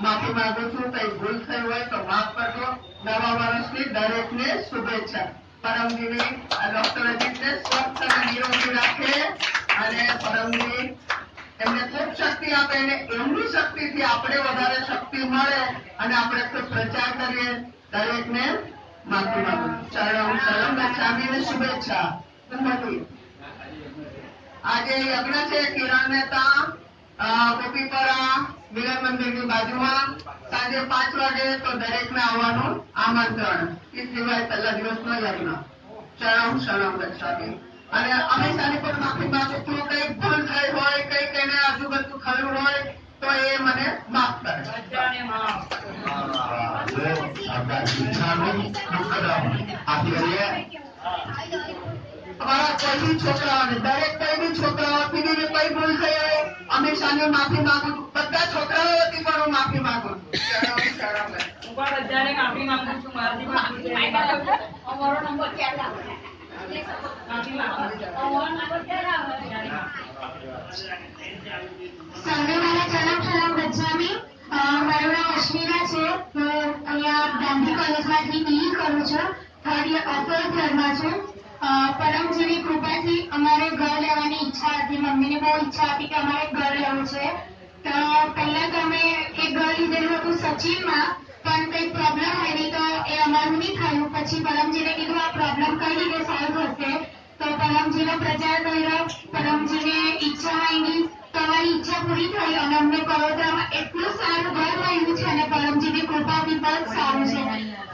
માફી માંગુ છું. કઈ ભૂલ થઈ હોય તો માફ કરજો. નવા વર્ષની દરેકને શુભેચ્છા. પરમજીની ડોક્ટર અજીતને સ્વસ્થ અને નિરોગી રાખે અને પરમજી એમને ખૂબ શક્તિ આપે અને એમની શક્તિથી આપણે વધારે શક્તિ મળે અને આપણે ખૂબ પ્રચાર કરીએ. દરેકને માફી માંગુ. ચરણ સલામ ગચ્છામિ શુભેચ્છા. આજે યજ્ઞ છે કિરણ મહેતા ગોપીપરા મિલન મંદિરની બાજુમાં સાંજે 5 વાગે તો દરેકને આવવાનું આમંત્રણ. એ સિવાય પહેલા દિવસનો યજ્ઞ. ચરણ સલામ ગચ્છામિ. અને હંમેશાની પણ માફી માંગુ છું. કઈ ભૂલ થઈ હોય કઈક એને આજુબાજુ ખરું હોય તો એ મને માફ કરે. અમારા કોઈ છોકરાઓને દરેક કઈ છોકરાઓથી કઈ ભૂલ થઈ હોય હંમેશાની માફી માંગુ છું. બધા છોકરાઓથી પણ હું માફી માંગુ છું. બધાને માફી માંગુ છું. મારાથી અમારો નંબર ક્યારે આવે? સૌને મારા ચરણ સલામ ગચ્છામિ. મારું નામ અશ્વિના છે. હું અહીંયા ગાંધી કોલેજમાંથી બીઈ કરું છું. થર્ડ યરમાં છું. પરમજીની કૃપાથી અમારે ઘર લેવાની ઈચ્છા હતી. મમ્મીને બહુ ઈચ્છા હતી કે અમારે ઘર લેવું છે. તો પહેલા તો અમે એક ઘર લીધેલું હતું સચિનમાં પણ કઈ પ્રોબ્લેમ આવી તો એ અમારું નહીં થયું. પછી પરમજીને કીધું આ પ્રોબ્લેમ કઈ રીતે સોલ્વ થશે તો પરમજીનો પ્રચાર કર્યો. પરમજીને ઈચ્છા માંગી તો અમારી ઈચ્છા પૂરી થઈ અને અમને વડોદરામાં એટલું સારું ઘર મળ્યું છે અને પરમજીની કૃપાથી બહુ સારું છે.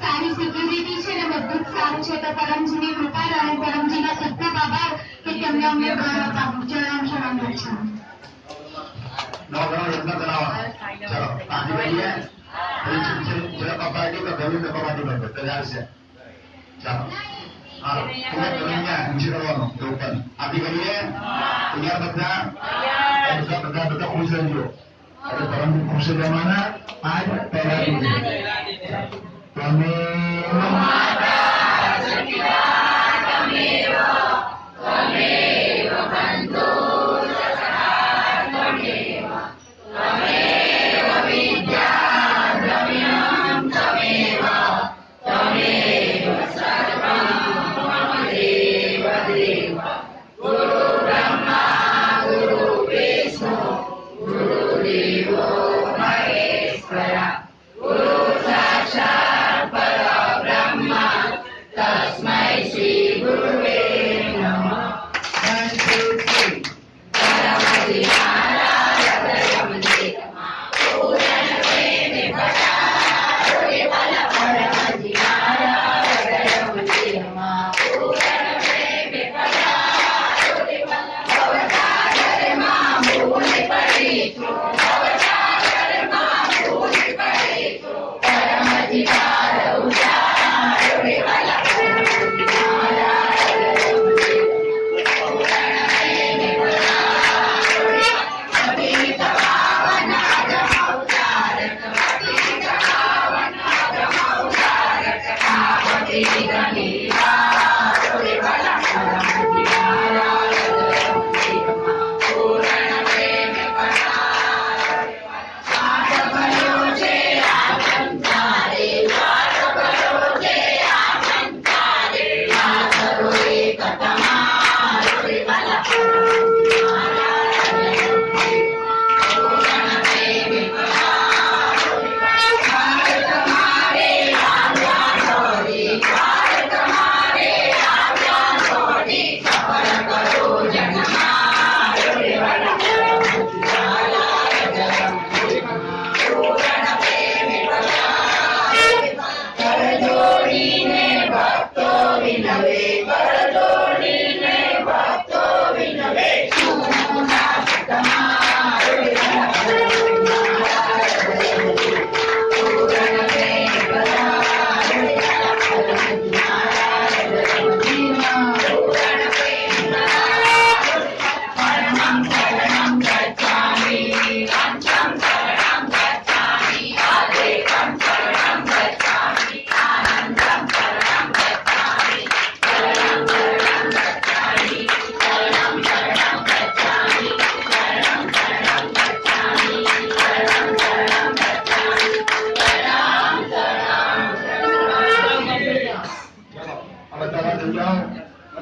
સારી સિક્યુરિટી છે ને બધું જ સારું છે. તો પરમજીની કૃપા અને પરમજીના ખૂબ ખૂબ આભાર કે તેમને અમને ઘર આપ્યું. ચરણ સલામ ગચ્છામિ. યજ્ઞ કરાવવા. ચલો પાર્ટી કરીએ. જેના પપ્પા હતી તો ગમે પાર્ટી કરતો તૈયાર છે. ચાલો હા પૂછી કરવાનો ઉપર આપી કરીએ. તૈયાર બધા બધા ખુશ રહેજો. એટલે પરમ ખુશ રહેવાના આજ પહેલા તમે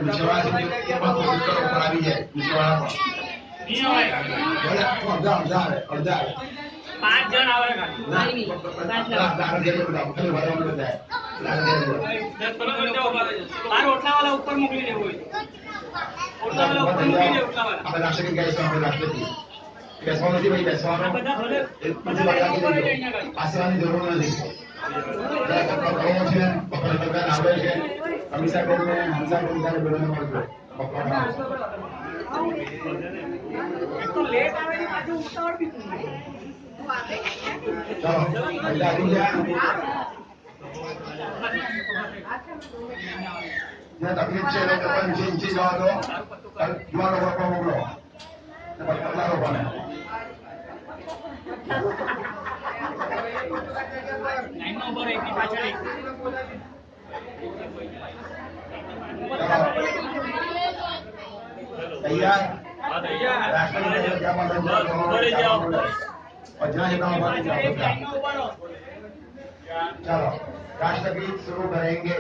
नीचे वाला से कोशिश करो ऊपर आ भी जाए नीचे वाला को નહીં આવે अर्धा 5 જણ આવે ખાલી नहीं પેલો બંને ઉભા થઈ જશે બાર ઓટલા વાળા ઉપર મોકલી દેવો હોય ઓટલા વાળા ઉપર મોકલી દે ઓટલા વાળા આપણે રાષ્ટ્રપતિ રાષ્ટ્રપતિ બેસવાનું નથી ભાઈ બેસવાનું આ બધા ભલે પછી બદલાવી દેજો પાસવાની જરૂર નથી પકડવો છે પકડ પકડ આવડે છે અમીષા બેનને હંસા બેન સાથે બોલવાનું મળતું પકડવા એક તો લેટ આવે ને પાછું ઉતાવળ બી ચાલો બધા આવી ગયા જ્યાં તકલીફ છે એને પણ નીચે જવા દો યુવાનો લોકો મોકલો પતલા લોકોને લાઈનમાં ઉભો રહે એકની પાછળ એક તૈયાર હા તૈયાર રાષ્ટ્રપતિ લાઈનમાં ઉભા રહો चलो राष्ट्रगीत शुरू करेंगे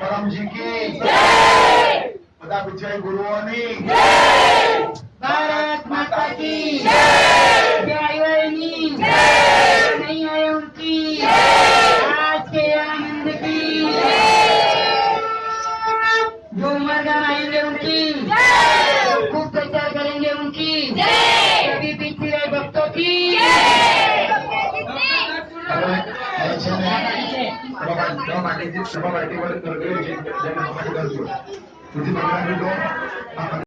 परम जी की બધા વિજય ગુરુઓની भारत माता की आयोनी नहीं आए उनकी आज के आनंद की जो मर्दान आएंगे उनकी खूब प्रचार करेंगे उनकी सभी पीछे रहे भक्तों की सभा पार्टी वाले